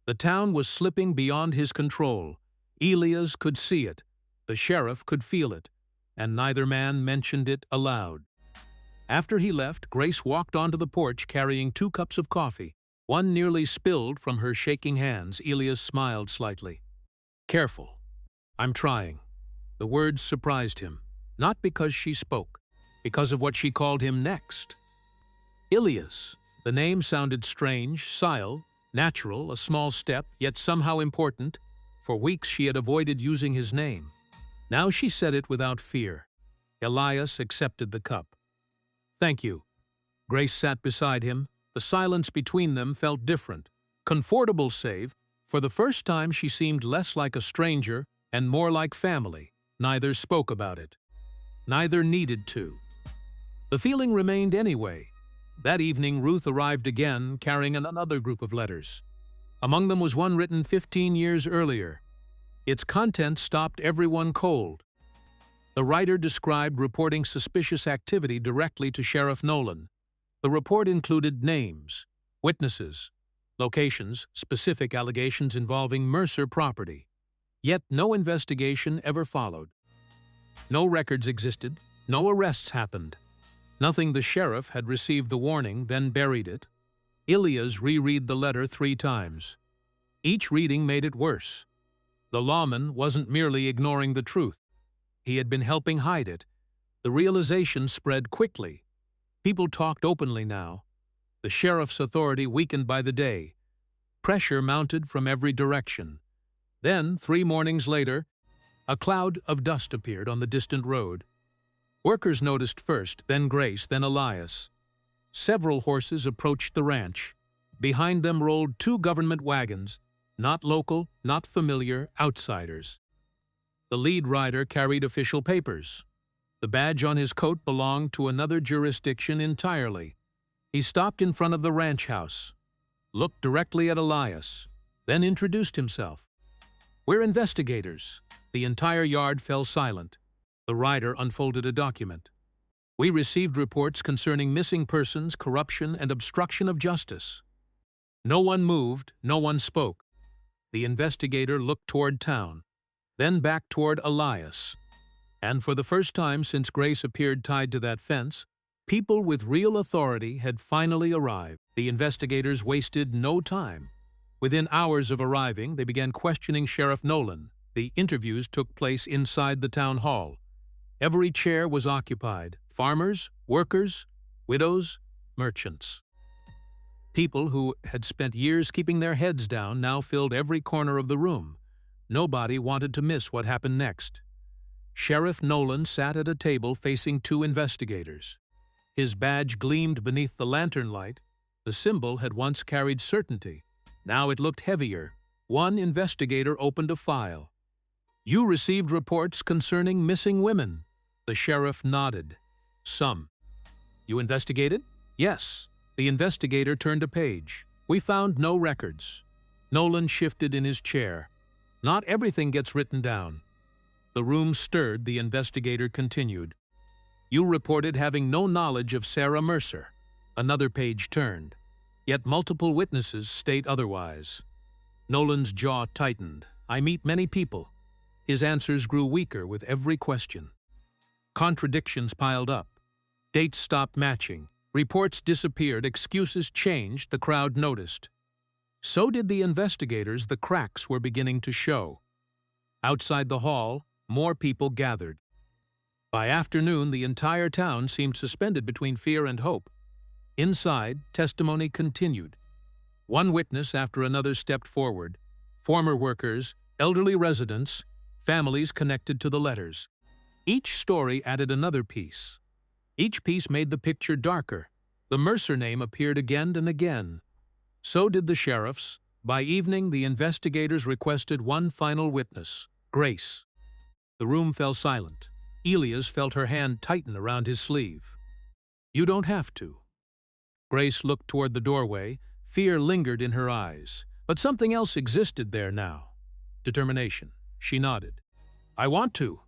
Speaker 1: The town was slipping beyond his control. Elias could see it. The sheriff could feel it. And neither man mentioned it aloud. After he left, Grace walked onto the porch carrying 2 cups of coffee. One nearly spilled from her shaking hands. Elias smiled slightly. "Careful. I'm trying." The words surprised him, not because she spoke, because of what she called him next. Elias. The name sounded strange, silent, natural, a small step, yet somehow important. For weeks she had avoided using his name. Now she said it without fear. Elias accepted the cup. "Thank you." Grace sat beside him. The silence between them felt different. Comfortable save, for the first time she seemed less like a stranger and more like family. Neither spoke about it. Neither needed to. The feeling remained anyway. That evening Ruth arrived again, carrying another group of letters. Among them was one written 15 years earlier. Its contents stopped everyone cold. The writer described reporting suspicious activity directly to Sheriff Nolan. The report included names, witnesses, locations, specific allegations involving Mercer property. Yet no investigation ever followed. No records existed, no arrests happened. Nothing. The sheriff had received the warning, then buried it. Elias reread the letter 3 times. Each reading made it worse. The lawman wasn't merely ignoring the truth. He had been helping hide it. The realization spread quickly. People talked openly now. The sheriff's authority weakened by the day. Pressure mounted from every direction. Then, 3 mornings later, a cloud of dust appeared on the distant road. Workers noticed first, then Grace, then Elias. Several horses approached the ranch. Behind them rolled 2 government wagons, not local, not familiar, outsiders. The lead rider carried official papers. The badge on his coat belonged to another jurisdiction entirely. He stopped in front of the ranch house, looked directly at Elias, then introduced himself. "We're investigators." The entire yard fell silent. The rider unfolded a document. "We received reports concerning missing persons, corruption, and obstruction of justice." No one moved, no one spoke. The investigator looked toward town, then back toward Elias. And for the first time since Grace appeared tied to that fence, people with real authority had finally arrived. The investigators wasted no time. Within hours of arriving, they began questioning Sheriff Nolan. The interviews took place inside the town hall. Every chair was occupied. Farmers, workers, widows, merchants. People who had spent years keeping their heads down now filled every corner of the room. Nobody wanted to miss what happened next. Sheriff Nolan sat at a table facing 2 investigators. His badge gleamed beneath the lantern light. The symbol had once carried certainty. Now it looked heavier. One investigator opened a file. "You received reports concerning missing women." The sheriff nodded. "Some." "You investigated?" "Yes." The investigator turned a page. "We found no records." Nolan shifted in his chair. "Not everything gets written down." The room stirred. The investigator continued. You reported having no knowledge of Sarah Mercer. Another page turned. Yet multiple witnesses state otherwise. Nolan's jaw tightened. I meet many people. His answers grew weaker with every question. Contradictions piled up. Dates stopped matching. Reports disappeared. Excuses changed. The crowd noticed. So did the investigators. The cracks were beginning to show. Outside the hall, more people gathered. By afternoon, the entire town seemed suspended between fear and hope. Inside, testimony continued. One witness after another stepped forward. Former workers, elderly residents, families connected to the letters. Each story added another piece. Each piece made the picture darker. The Mercer name appeared again and again. So did the sheriffs. By evening, the investigators requested one final witness, Grace. The room fell silent. Elias felt her hand tighten around his sleeve. You don't have to. Grace looked toward the doorway. Fear lingered in her eyes. But something else existed there now. Determination. She nodded. I want to.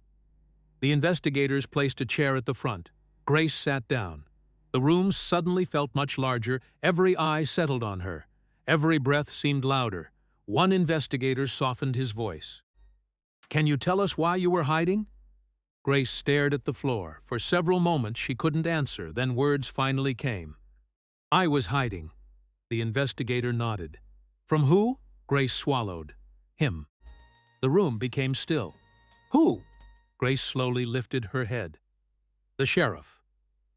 Speaker 1: The investigators placed a chair at the front. Grace sat down. The room suddenly felt much larger. Every eye settled on her. Every breath seemed louder. One investigator softened his voice. Can you tell us why you were hiding? Grace stared at the floor. For several moments she couldn't answer, then words finally came. I was hiding. The investigator nodded. From who? Grace swallowed. Him. The room became still. Who? Grace slowly lifted her head. The sheriff.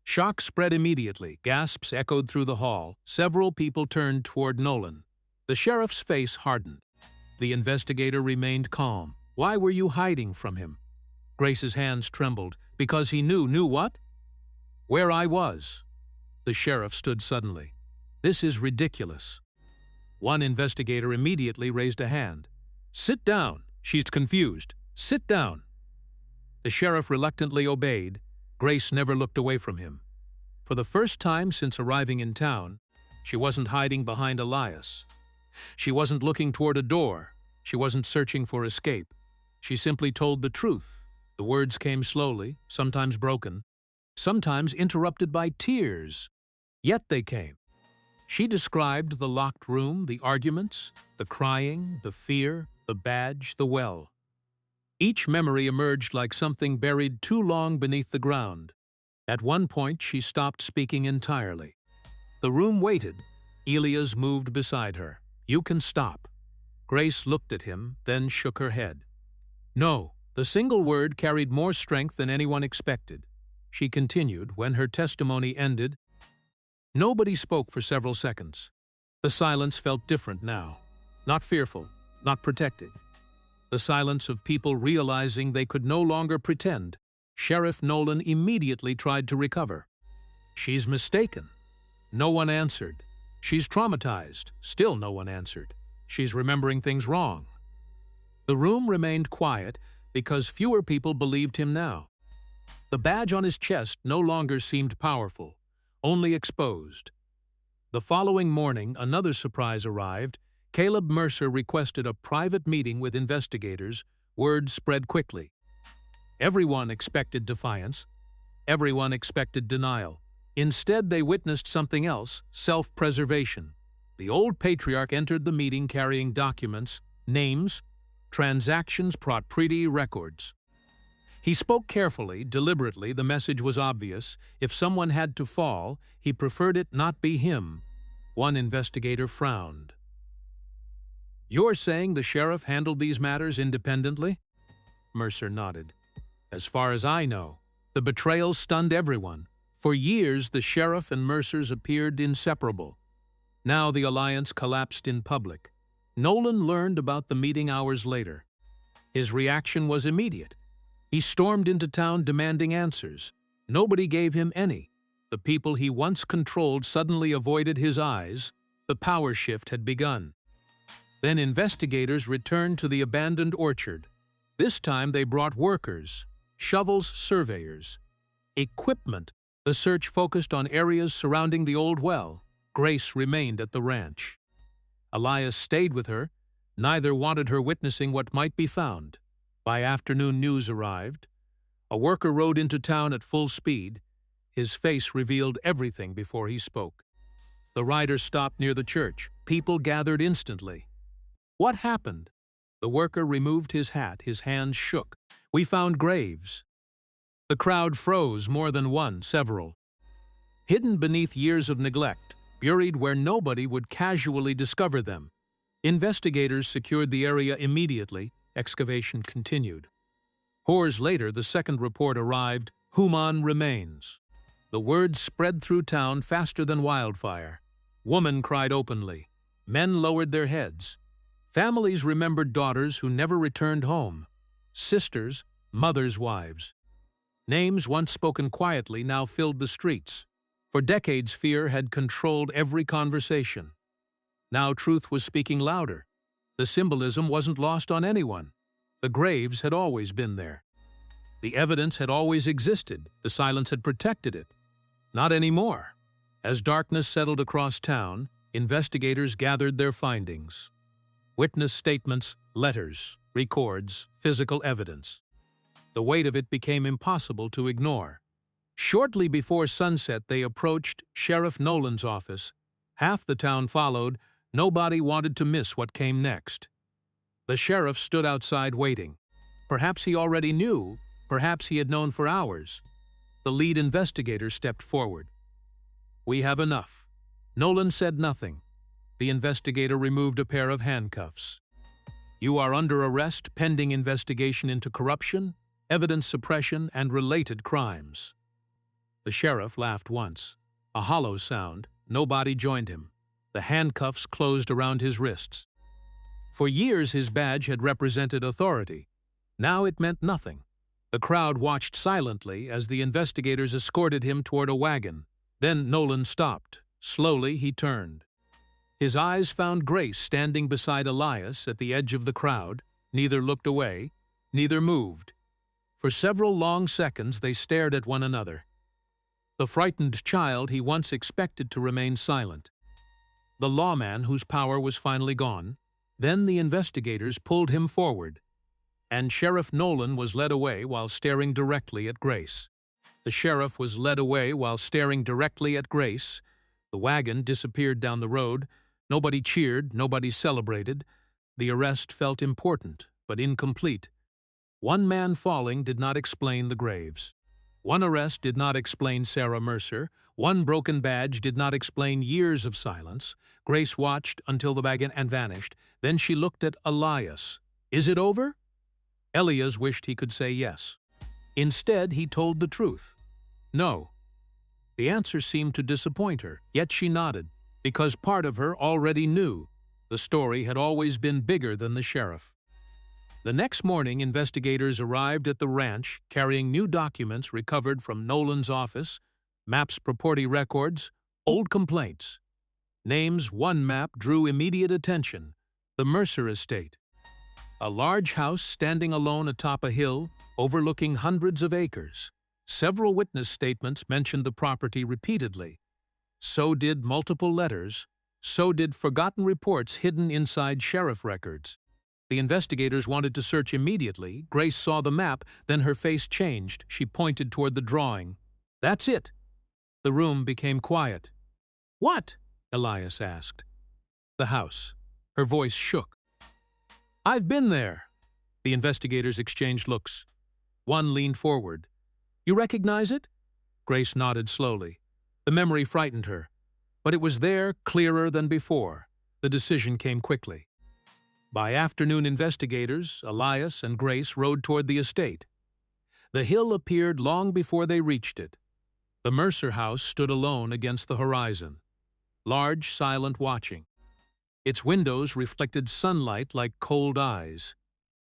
Speaker 1: Shock spread immediately. Gasps echoed through the hall. Several people turned toward Nolan. The sheriff's face hardened. The investigator remained calm. Why were you hiding from him? Grace's hands trembled. Because he knew what? Where I was. The sheriff stood suddenly. This is ridiculous. One investigator immediately raised a hand. Sit down. She's confused. Sit down. The sheriff reluctantly obeyed. Grace never looked away from him. For the first time since arriving in town, she wasn't hiding behind Elias. She wasn't looking toward a door. She wasn't searching for escape. She simply told the truth. The words came slowly, sometimes broken, sometimes interrupted by tears. Yet they came. She described the locked room, the arguments, the crying, the fear, the badge, the well. Each memory emerged like something buried too long beneath the ground. At one point, she stopped speaking entirely. The room waited. Elias moved beside her. You can stop. Grace looked at him, then shook her head. No, the single word carried more strength than anyone expected. She continued when her testimony ended. Nobody spoke for several seconds. The silence felt different now. Not fearful, not protective. The silence of people realizing they could no longer pretend. Sheriff Nolan immediately tried to recover. She's mistaken. No one answered. She's traumatized. Still no one answered. She's remembering things wrong. The room remained quiet because fewer people believed him now. The badge on his chest no longer seemed powerful, only exposed. The following morning, another surprise arrived. Caleb Mercer requested a private meeting with investigators. Word spread quickly. Everyone expected defiance. Everyone expected denial. Instead, they witnessed something else, self-preservation. The old patriarch entered the meeting carrying documents, names, transactions, property records. He spoke carefully, deliberately. The message was obvious. If someone had to fall, he preferred it not be him. One investigator frowned. You're saying the sheriff handled these matters independently? Mercer nodded. As far as I know, the betrayal stunned everyone. For years, the sheriff and Mercers appeared inseparable. Now the alliance collapsed in public. Nolan learned about the meeting hours later. His reaction was immediate. He stormed into town demanding answers. Nobody gave him any. The people he once controlled suddenly avoided his eyes. The power shift had begun. Then investigators returned to the abandoned orchard. This time they brought workers, shovels, surveyors, equipment. The search focused on areas surrounding the old well. Grace remained at the ranch. Elias stayed with her. Neither wanted her witnessing what might be found. By afternoon, news arrived. A worker rode into town at full speed. His face revealed everything before he spoke. The rider stopped near the church. People gathered instantly. What happened? The worker removed his hat. His hands shook. We found graves. The crowd froze, more than one, several. Hidden beneath years of neglect, buried where nobody would casually discover them. Investigators secured the area immediately. Excavation continued. Hours later, the second report arrived. Human remains. The word spread through town faster than wildfire. Women cried openly. Men lowered their heads. Families remembered daughters who never returned home. Sisters, mothers' wives. Names once spoken quietly now filled the streets. For decades, fear had controlled every conversation. Now truth was speaking louder. The symbolism wasn't lost on anyone. The graves had always been there. The evidence had always existed. The silence had protected it. Not anymore. As darkness settled across town, investigators gathered their findings. Witness statements, letters, records, physical evidence. The weight of it became impossible to ignore. Shortly before sunset, they approached Sheriff Nolan's office. Half the town followed. Nobody wanted to miss what came next. The sheriff stood outside waiting. Perhaps he already knew. Perhaps he had known for hours. The lead investigator stepped forward. "We have enough." Nolan said nothing. The investigator removed a pair of handcuffs. "You are under arrest pending investigation into corruption, evidence suppression, and related crimes." The sheriff laughed once. A hollow sound. Nobody joined him. The handcuffs closed around his wrists. For years his badge had represented authority. Now it meant nothing. The crowd watched silently as the investigators escorted him toward a wagon. Then Nolan stopped. Slowly he turned. His eyes found Grace standing beside Elias at the edge of the crowd. Neither looked away, neither moved. For several long seconds they stared at one another. The frightened child he once expected to remain silent. The lawman whose power was finally gone. Then the investigators pulled him forward, and Sheriff Nolan was led away while staring directly at Grace. The sheriff was led away while staring directly at Grace. The wagon disappeared down the road. Nobody cheered, nobody celebrated. The arrest felt important, but incomplete. One man falling did not explain the graves. One arrest did not explain Sarah Mercer. One broken badge did not explain years of silence. Grace watched until the wagon and vanished. Then she looked at Elias. "Is it over?" Elias wished he could say yes. Instead, he told the truth. No. The answer seemed to disappoint her, yet she nodded, because part of her already knew. The story had always been bigger than the sheriff. The next morning, investigators arrived at the ranch carrying new documents recovered from Nolan's office, maps, property records, old complaints. Names. One map drew immediate attention: the Mercer estate. A large house standing alone atop a hill, overlooking hundreds of acres. Several witness statements mentioned the property repeatedly. So did multiple letters. So did forgotten reports hidden inside sheriff records. The investigators wanted to search immediately. Grace saw the map, then her face changed. She pointed toward the drawing. "That's it." The room became quiet. "What?" Elias asked. "The house." Her voice shook. "I've been there." The investigators exchanged looks. One leaned forward. "You recognize it?" Grace nodded slowly. The memory frightened her. But it was there, clearer than before. The decision came quickly. By afternoon, investigators, Elias and Grace, rode toward the estate. The hill appeared long before they reached it. The Mercer house stood alone against the horizon, large, silent, watching. Its windows reflected sunlight like cold eyes.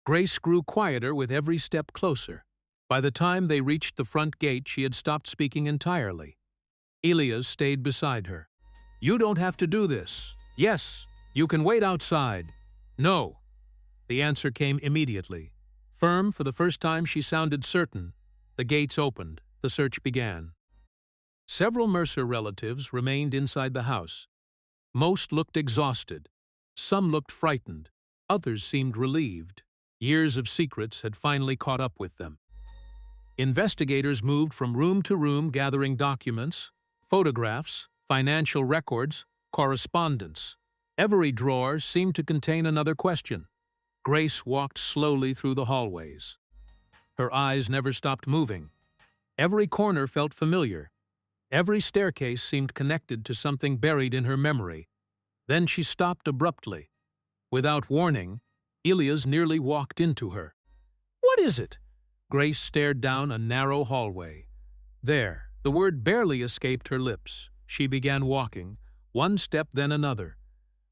Speaker 1: Grace grew quieter with every step closer. By the time they reached the front gate, she had stopped speaking entirely. Elias stayed beside her. "You don't have to do this." "Yes, you can wait outside." "No." The answer came immediately. Firm, for the first time she sounded certain. The gates opened. The search began. Several Mercer relatives remained inside the house. Most looked exhausted. Some looked frightened. Others seemed relieved. Years of secrets had finally caught up with them. Investigators moved from room to room gathering documents, photographs, financial records, correspondence. Every drawer seemed to contain another question. Grace walked slowly through the hallways. Her eyes never stopped moving. Every corner felt familiar. Every staircase seemed connected to something buried in her memory. Then she stopped abruptly. Without warning, Ilias nearly walked into her. "What is it?" Grace stared down a narrow hallway. There, the word barely escaped her lips. She began walking, one step then another,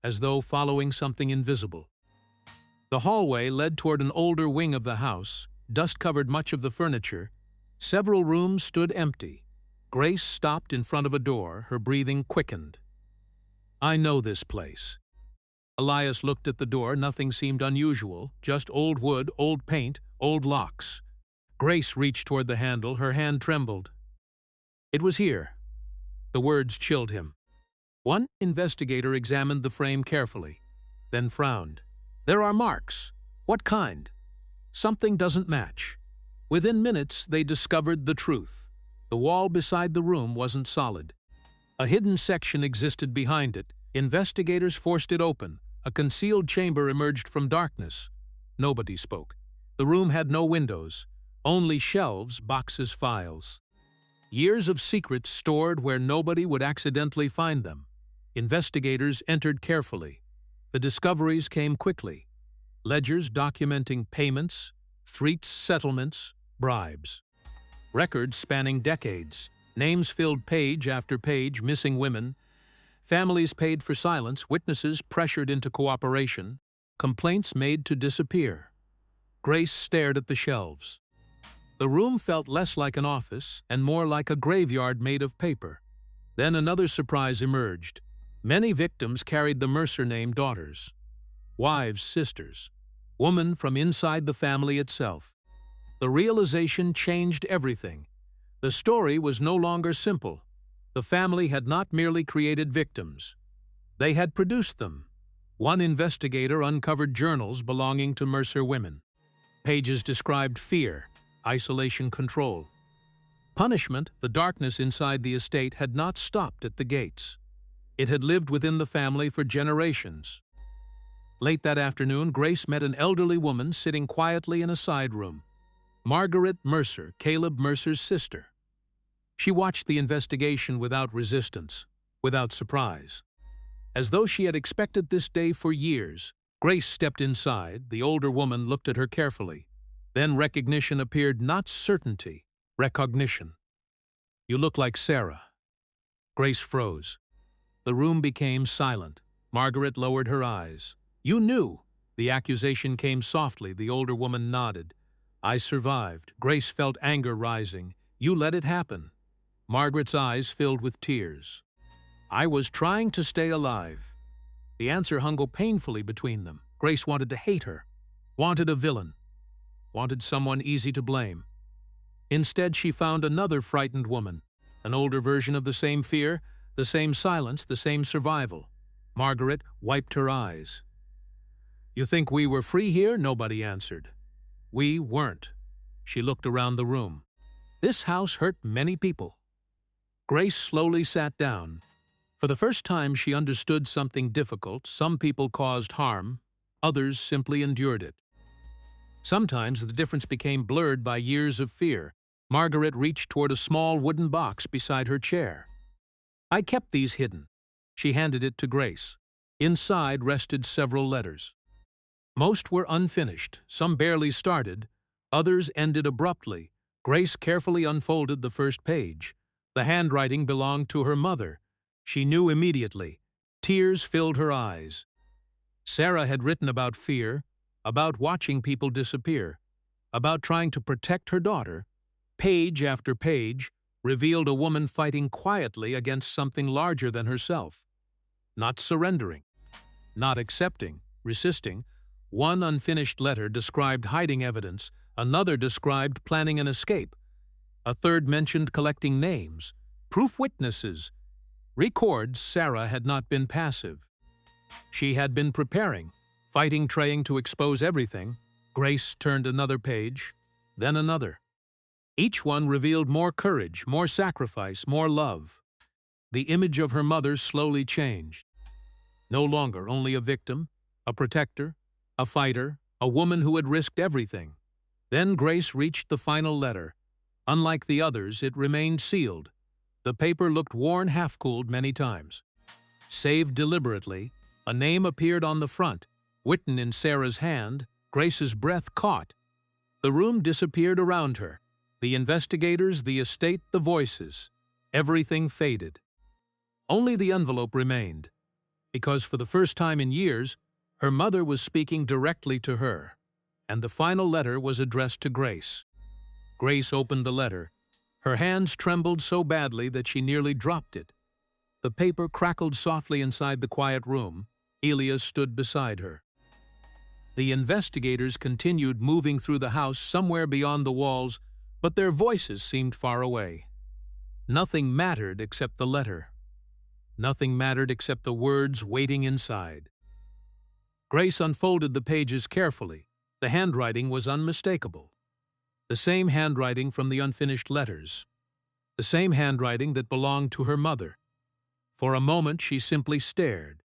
Speaker 1: as though following something invisible. The hallway led toward an older wing of the house. Dust covered much of the furniture. Several rooms stood empty. Grace stopped in front of a door, her breathing quickened. "I know this place." Elias looked at the door. Nothing seemed unusual, just old wood, old paint, old locks. Grace reached toward the handle. Her hand trembled. It was here. The words chilled him. One investigator examined the frame carefully, then frowned. "There are marks. What kind?" "Something doesn't match." Within minutes, they discovered the truth. The wall beside the room wasn't solid. A hidden section existed behind it. Investigators forced it open. A concealed chamber emerged from darkness. Nobody spoke. The room had no windows, only shelves, boxes, files. Years of secrets stored where nobody would accidentally find them. Investigators entered carefully. The discoveries came quickly. Ledgers documenting payments, threats, settlements, bribes. Records spanning decades. Names filled page after page, missing women. Families paid for silence, witnesses pressured into cooperation, complaints made to disappear. Grace stared at the shelves. The room felt less like an office and more like a graveyard made of paper. Then another surprise emerged. Many victims carried the Mercer name daughters, wives, sisters, women from inside the family itself. The realization changed everything. The story was no longer simple. The family had not merely created victims. They had produced them. One investigator uncovered journals belonging to Mercer women. Pages described fear, isolation, control. Punishment, the darkness inside the estate, had not stopped at the gates. It had lived within the family for generations. Late that afternoon, Grace met an elderly woman sitting quietly in a side room. Margaret Mercer, Caleb Mercer's sister. She watched the investigation without resistance, without surprise. As though she had expected this day for years, Grace stepped inside. The older woman looked at her carefully. Then recognition appeared, not certainty, recognition. "You look like Sarah." Grace froze. The room became silent. Margaret lowered her eyes. "You knew." The accusation came softly. The older woman nodded. "I survived." Grace felt anger rising. "You let it happen." Margaret's eyes filled with tears. "I was trying to stay alive." The answer hung painfully between them. Grace wanted to hate her, wanted a villain, wanted someone easy to blame. Instead, she found another frightened woman, an older version of the same fear, the same silence, the same survival. Margaret wiped her eyes. "You think we were free here?" Nobody answered. "We weren't." She looked around the room. "This house hurt many people." Grace slowly sat down. For the first time, she understood something difficult. Some people caused harm, others simply endured it. Sometimes the difference became blurred by years of fear. Margaret reached toward a small wooden box beside her chair. "I kept these hidden." She handed it to Grace. Inside rested several letters. Most were unfinished, some barely started, others ended abruptly. Grace carefully unfolded the first page. The handwriting belonged to her mother. She knew immediately. Tears filled her eyes. Sarah had written about fear, about watching people disappear, about trying to protect her daughter. Page after page revealed a woman fighting quietly against something larger than herself. Not surrendering, not accepting, resisting. One unfinished letter described hiding evidence, another described planning an escape. A third mentioned collecting names, proof witnesses. Records Sarah had not been passive. She had been preparing, fighting, trying to expose everything. Grace turned another page, then another. Each one revealed more courage, more sacrifice, more love. The image of her mother slowly changed. No longer only a victim, a protector, a fighter, a woman who had risked everything. Then Grace reached the final letter. Unlike the others, it remained sealed. The paper looked worn, half-cooled many times. Saved deliberately, a name appeared on the front, written in Sarah's hand. Grace's breath caught. The room disappeared around her. The investigators, the estate, the voices. Everything faded. Only the envelope remained, because for the first time in years, her mother was speaking directly to her, and the final letter was addressed to Grace. Grace opened the letter. Her hands trembled so badly that she nearly dropped it. The paper crackled softly inside the quiet room. Elias stood beside her. The investigators continued moving through the house somewhere beyond the walls, but their voices seemed far away. Nothing mattered except the letter. Nothing mattered except the words waiting inside. Grace unfolded the pages carefully. The handwriting was unmistakable. The same handwriting from the unfinished letters. The same handwriting that belonged to her mother. For a moment she simply stared.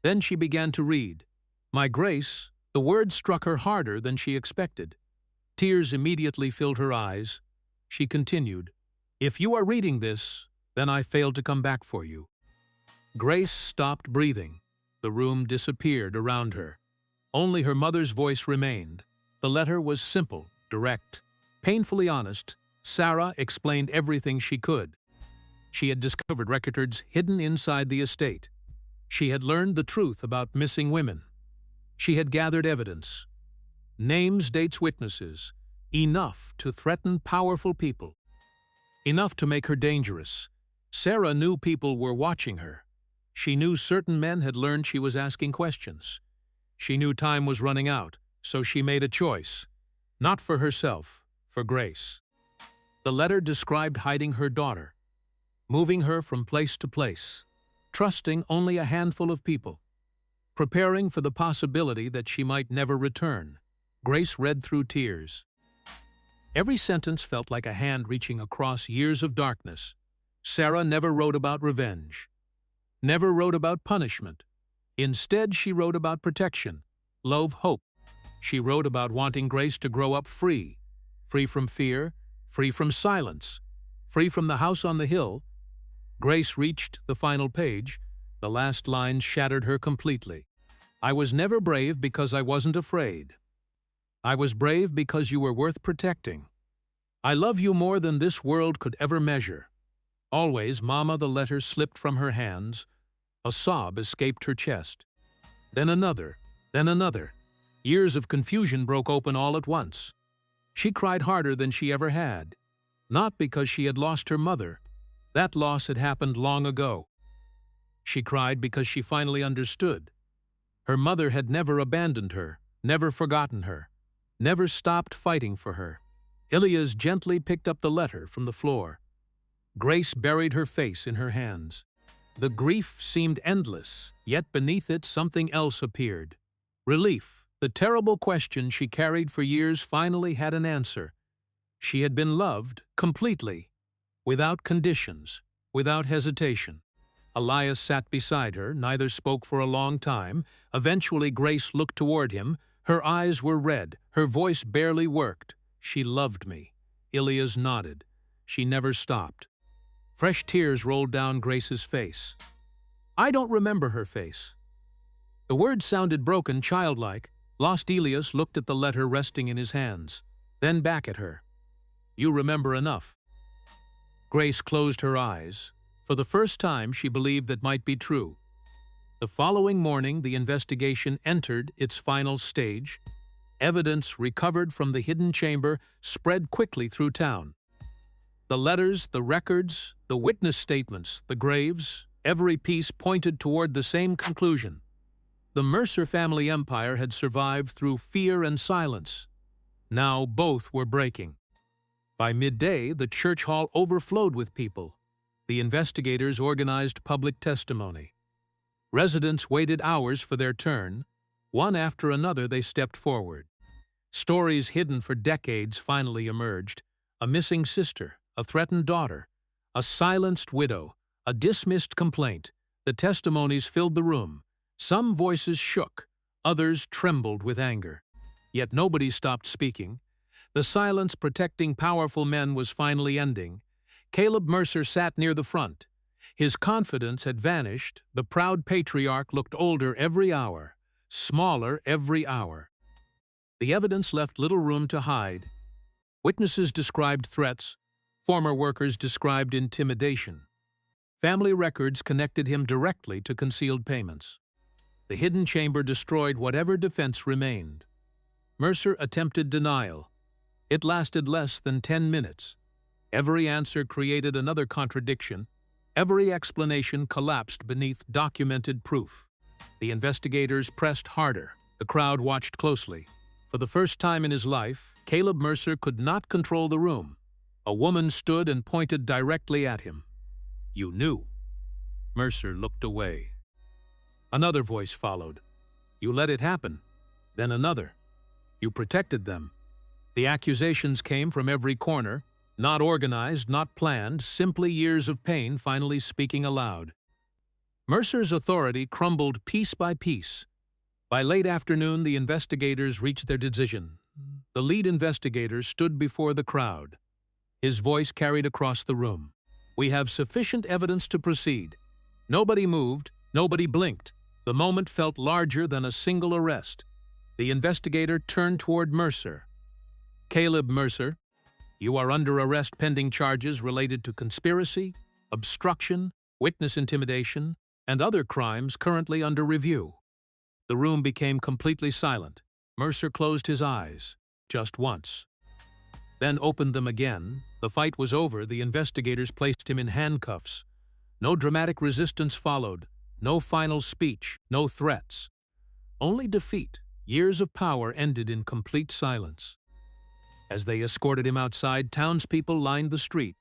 Speaker 1: Then she began to read. "My Grace," the words struck her harder than she expected. Tears immediately filled her eyes. She continued, "If you are reading this, then I failed to come back for you." Grace stopped breathing. The room disappeared around her. Only her mother's voice remained. The letter was simple, direct, painfully honest. Sarah explained everything she could. She had discovered records hidden inside the estate. She had learned the truth about missing women. She had gathered evidence. Names, dates, witnesses. Enough to threaten powerful people. Enough to make her dangerous. Sarah knew people were watching her. She knew certain men had learned she was asking questions. She knew time was running out, so she made a choice. Not for herself, for Grace. The letter described hiding her daughter, moving her from place to place, trusting only a handful of people, preparing for the possibility that she might never return. Grace read through tears. Every sentence felt like a hand reaching across years of darkness. Sarah never wrote about revenge. Never wrote about punishment. Instead, she wrote about protection, love, hope. She wrote about wanting Grace to grow up free. Free from fear, free from silence, free from the house on the hill. Grace reached the final page. The last line shattered her completely. "I was never brave because I wasn't afraid. I was brave because you were worth protecting. I love you more than this world could ever measure. Always, Mama." The letter slipped from her hands. A sob escaped her chest. Then another, then another. Years of confusion broke open all at once. She cried harder than she ever had. Not because she had lost her mother. That loss had happened long ago. She cried because she finally understood. Her mother had never abandoned her, never forgotten her, never stopped fighting for her. Elias gently picked up the letter from the floor. Grace buried her face in her hands. The grief seemed endless, yet beneath it something else appeared. Relief. The terrible question she carried for years finally had an answer. She had been loved completely, without conditions, without hesitation. Elias sat beside her, neither spoke for a long time. Eventually Grace looked toward him. Her eyes were red, her voice barely worked. "She loved me." Elias nodded. She never stopped. Fresh tears rolled down Grace's face. "I don't remember her face." The words sounded broken, childlike. Lost Elias looked at the letter resting in his hands, then back at her. "You remember enough." Grace closed her eyes. For the first time, she believed that might be true. The following morning, the investigation entered its final stage. Evidence recovered from the hidden chamber spread quickly through town. The letters, the records, the witness statements, the graves, every piece pointed toward the same conclusion. The Mercer family empire had survived through fear and silence. Now both were breaking. By midday, the church hall overflowed with people. The investigators organized public testimony. Residents waited hours for their turn. One after another, they stepped forward. Stories hidden for decades finally emerged. a missing sister, a threatened daughter, a silenced widow, a dismissed complaint. The testimonies filled the room. Some voices shook, others trembled with anger. Yet nobody stopped speaking. The silence protecting powerful men was finally ending. Caleb Mercer sat near the front. His confidence had vanished. The proud patriarch looked older every hour, smaller every hour. The evidence left little room to hide. Witnesses described threats. Former workers described intimidation. Family records connected him directly to concealed payments. The hidden chamber destroyed whatever defense remained. Mercer attempted denial. It lasted less than 10 minutes. Every answer created another contradiction. Every explanation collapsed beneath documented proof. The investigators pressed harder. The crowd watched closely. For the first time in his life, Caleb Mercer could not control the room. A woman stood and pointed directly at him. "You knew." Mercer looked away. Another voice followed. "You let it happen." Then another. "You protected them." The accusations came from every corner, not organized, not planned, simply years of pain finally speaking aloud. Mercer's authority crumbled piece by piece. By late afternoon, the investigators reached their decision. The lead investigator stood before the crowd. His voice carried across the room. "We have sufficient evidence to proceed." Nobody moved, nobody blinked. The moment felt larger than a single arrest. The investigator turned toward Mercer. "Caleb Mercer, you are under arrest pending charges related to conspiracy, obstruction, witness intimidation, and other crimes currently under review." The room became completely silent. Mercer closed his eyes, just once. Then opened them again. The fight was over. The investigators placed him in handcuffs. No dramatic resistance followed. No final speech. No threats. Only defeat. Years of power ended in complete silence. As they escorted him outside, townspeople lined the street.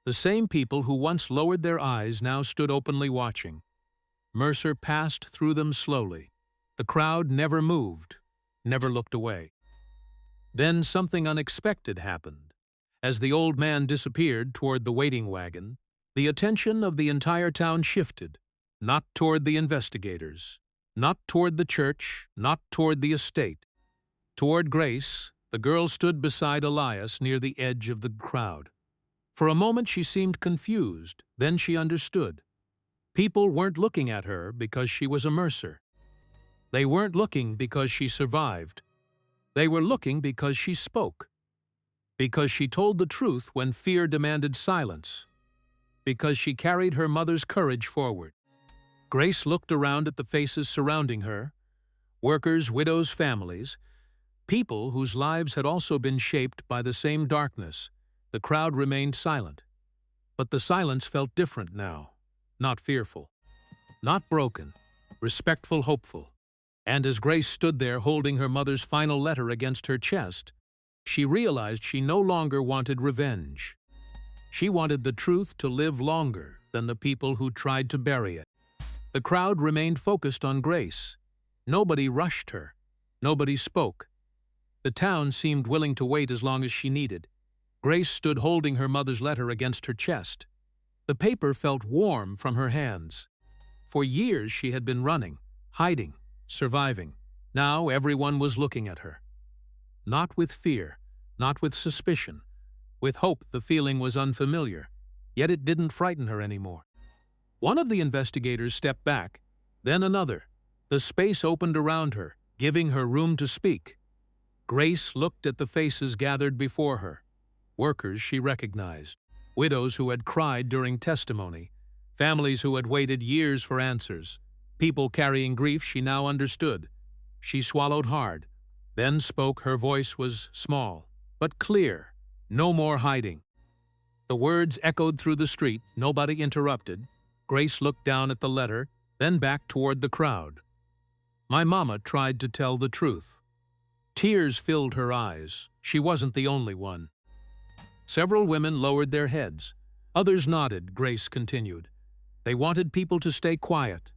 Speaker 1: The same people who once lowered their eyes now stood openly watching. Mercer passed through them slowly. The crowd never moved, never looked away. Then something unexpected happened. As the old man disappeared toward the waiting wagon, the attention of the entire town shifted, not toward the investigators, not toward the church, not toward the estate. Toward Grace, the girl stood beside Elias near the edge of the crowd. For a moment she seemed confused, then she understood. People weren't looking at her because she was a Mercer. They weren't looking because she survived. They were looking because she spoke. Because she told the truth when fear demanded silence. Because she carried her mother's courage forward. Grace looked around at the faces surrounding her. Workers, widows, families. People whose lives had also been shaped by the same darkness. The crowd remained silent. But the silence felt different now. Not fearful. Not broken. Respectful, hopeful. And as Grace stood there holding her mother's final letter against her chest, she realized she no longer wanted revenge. She wanted the truth to live longer than the people who tried to bury it. The crowd remained focused on Grace. Nobody rushed her. Nobody spoke. The town seemed willing to wait as long as she needed. Grace stood holding her mother's letter against her chest. The paper felt warm from her hands. For years she had been running, hiding, surviving. Now everyone was looking at her. Not with fear, not with suspicion. With hope. The feeling was unfamiliar, yet it didn't frighten her anymore. One of the investigators stepped back, then another. The space opened around her, giving her room to speak. Grace looked at the faces gathered before her. Workers she recognized, widows who had cried during testimony, families who had waited years for answers, people carrying grief she now understood. She swallowed hard, then spoke. Her voice was small, but clear. No more hiding. The words echoed through the street. Nobody interrupted. Grace looked down at the letter, then back toward the crowd. "My mama tried to tell the truth." Tears filled her eyes. She wasn't the only one. Several women lowered their heads. Others nodded. Grace continued. They wanted people to stay quiet.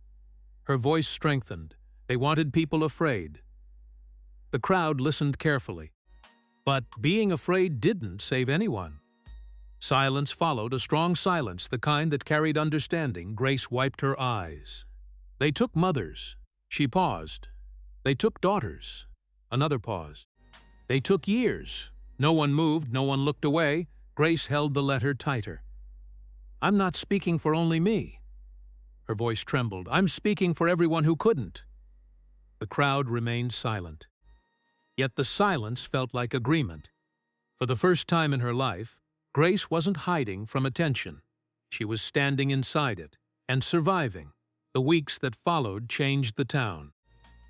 Speaker 1: Her voice strengthened. They wanted people afraid. The crowd listened carefully. But being afraid didn't save anyone. Silence followed, a strong silence, the kind that carried understanding. Grace wiped her eyes. They took mothers. She paused. They took daughters. Another pause. They took years. No one moved, no one looked away. Grace held the letter tighter. I'm not speaking for only me. Her voice trembled. I'm speaking for everyone who couldn't. The crowd remained silent. Yet the silence felt like agreement. For the first time in her life, Grace wasn't hiding from attention. She was standing inside it and surviving. The weeks that followed changed the town.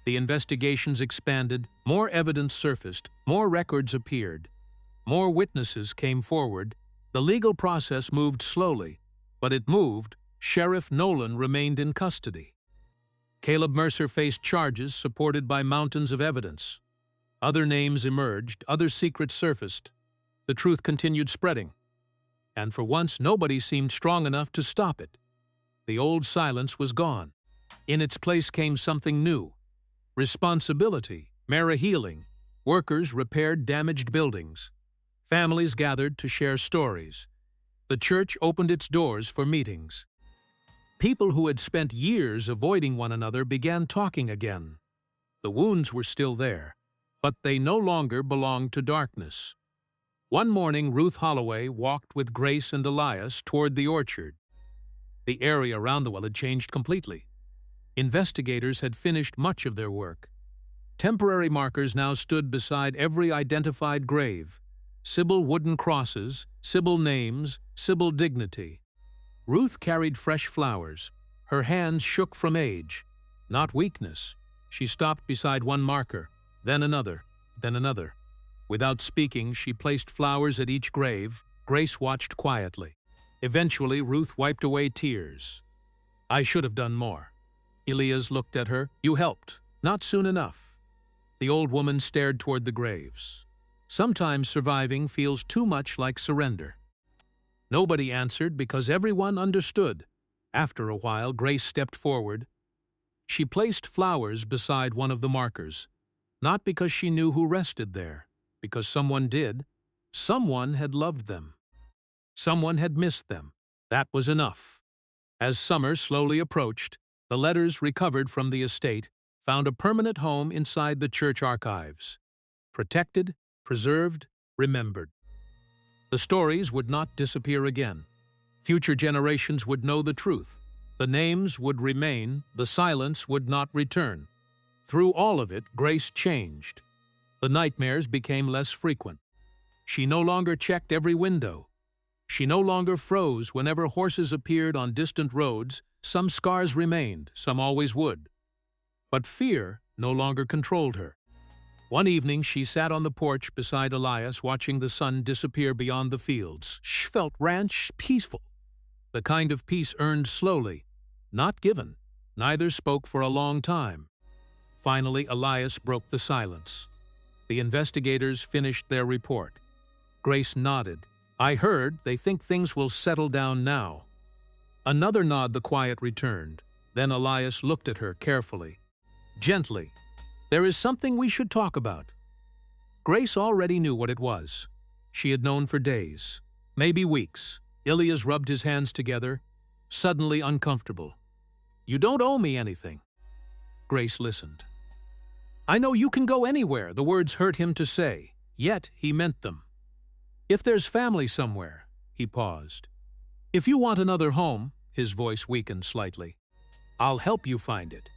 Speaker 1: The investigations expanded, more evidence surfaced, more records appeared. More witnesses came forward. The legal process moved slowly, but it moved. Sheriff Nolan remained in custody. Caleb Mercer faced charges supported by mountains of evidence. Other names emerged, other secrets surfaced. The truth continued spreading. And for once, nobody seemed strong enough to stop it. The old silence was gone. In its place came something new. Responsibility, Mara healing. Workers repaired damaged buildings. Families gathered to share stories. The church opened its doors for meetings. People who had spent years avoiding one another began talking again. The wounds were still there, but they no longer belonged to darkness. One morning, Ruth Holloway walked with Grace and Elias toward the orchard. The area around the well had changed completely. Investigators had finished much of their work. Temporary markers now stood beside every identified grave. Sybil wooden crosses, Sybil names, Sybil dignity. Ruth carried fresh flowers. Her hands shook from age, not weakness. She stopped beside one marker, then another, then another. Without speaking, she placed flowers at each grave. Grace watched quietly. Eventually, Ruth wiped away tears. I should have done more. Elias looked at her. You helped. Not soon enough. The old woman stared toward the graves. Sometimes surviving feels too much like surrender. Nobody answered because everyone understood. After a while, Grace stepped forward. She placed flowers beside one of the markers, not because she knew who rested there, because someone did. Someone had loved them. Someone had missed them. That was enough. As summer slowly approached, the letters recovered from the estate found a permanent home inside the church archives. Protected, preserved, remembered. The stories would not disappear again. Future generations would know the truth. The names would remain, the silence would not return. Through all of it, Grace changed. The nightmares became less frequent. She no longer checked every window. She no longer froze whenever horses appeared on distant roads. Some scars remained, some always would. But fear no longer controlled her. One evening, she sat on the porch beside Elias, watching the sun disappear beyond the fields. She felt ranch peaceful, the kind of peace earned slowly, not given. Neither spoke for a long time. Finally, Elias broke the silence. The investigators finished their report. Grace nodded. I heard they think things will settle down now. Another nod, the quiet returned. Then Elias looked at her carefully. Gently. There is something we should talk about. Grace already knew what it was. She had known for days, maybe weeks. Elias rubbed his hands together, suddenly uncomfortable. You don't owe me anything. Grace listened. I know you can go anywhere, the words hurt him to say, yet he meant them. If there's family somewhere, he paused. If you want another home, his voice weakened slightly, I'll help you find it.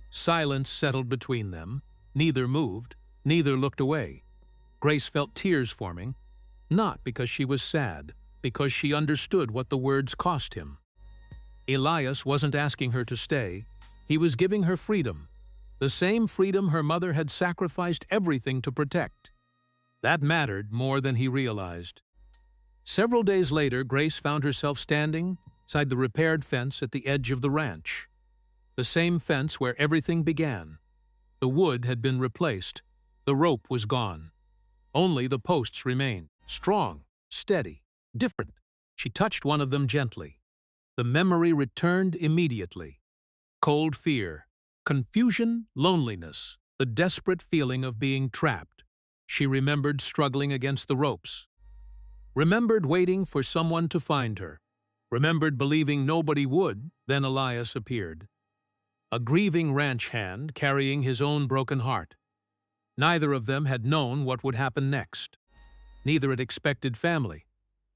Speaker 1: Silence settled between them. Neither moved, neither looked away. Grace felt tears forming, not because she was sad, because she understood what the words cost him. Elias wasn't asking her to stay. He was giving her freedom, the same freedom her mother had sacrificed everything to protect. That mattered more than he realized. Several days later, Grace found herself standing beside the repaired fence at the edge of the ranch. The same fence where everything began. The wood had been replaced. The rope was gone. Only the posts remained, strong, steady, different. She touched one of them gently. The memory returned immediately. Cold fear, confusion, loneliness, the desperate feeling of being trapped. She remembered struggling against the ropes, remembered waiting for someone to find her, remembered believing nobody would. Then Elias appeared, a grieving ranch hand carrying his own broken heart. Neither of them had known what would happen next. Neither had expected family.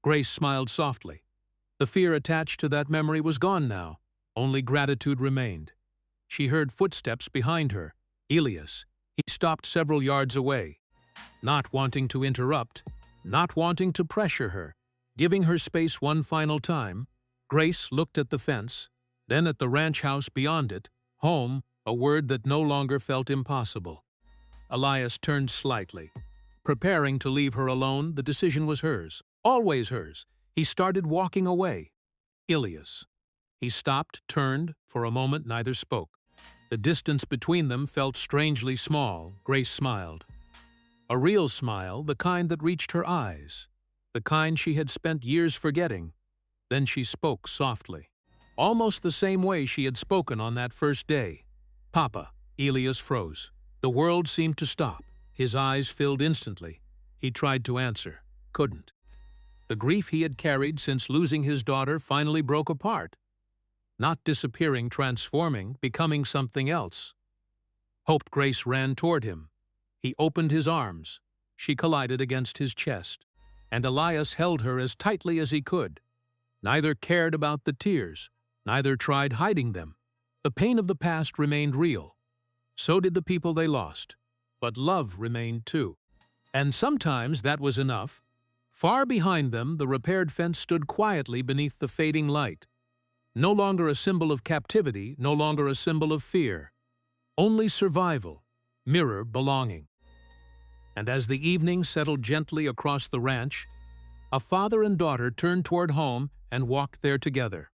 Speaker 1: Grace smiled softly. The fear attached to that memory was gone now. Only gratitude remained. She heard footsteps behind her. Elias. He stopped several yards away, not wanting to interrupt, not wanting to pressure her, giving her space one final time. Grace looked at the fence, then at the ranch house beyond it. Home, a word that no longer felt impossible. Elias turned slightly. Preparing to leave her alone, the decision was hers, always hers. He started walking away. Elias. He stopped, turned. For a moment, neither spoke. The distance between them felt strangely small. Grace smiled. A real smile, the kind that reached her eyes, the kind she had spent years forgetting. Then she spoke softly, almost the same way she had spoken on that first day. "Papa." Elias froze. The world seemed to stop. His eyes filled instantly. He tried to answer, couldn't. The grief he had carried since losing his daughter finally broke apart. Not disappearing, transforming, becoming something else. Hoped. Grace ran toward him. He opened his arms. She collided against his chest, and Elias held her as tightly as he could. Neither cared about the tears, neither tried hiding them. The pain of the past remained real. So did the people they lost. But love remained too. And sometimes that was enough. Far behind them, the repaired fence stood quietly beneath the fading light. No longer a symbol of captivity, no longer a symbol of fear. Only survival, mirror belonging. And as the evening settled gently across the ranch, a father and daughter turned toward home and walked there together.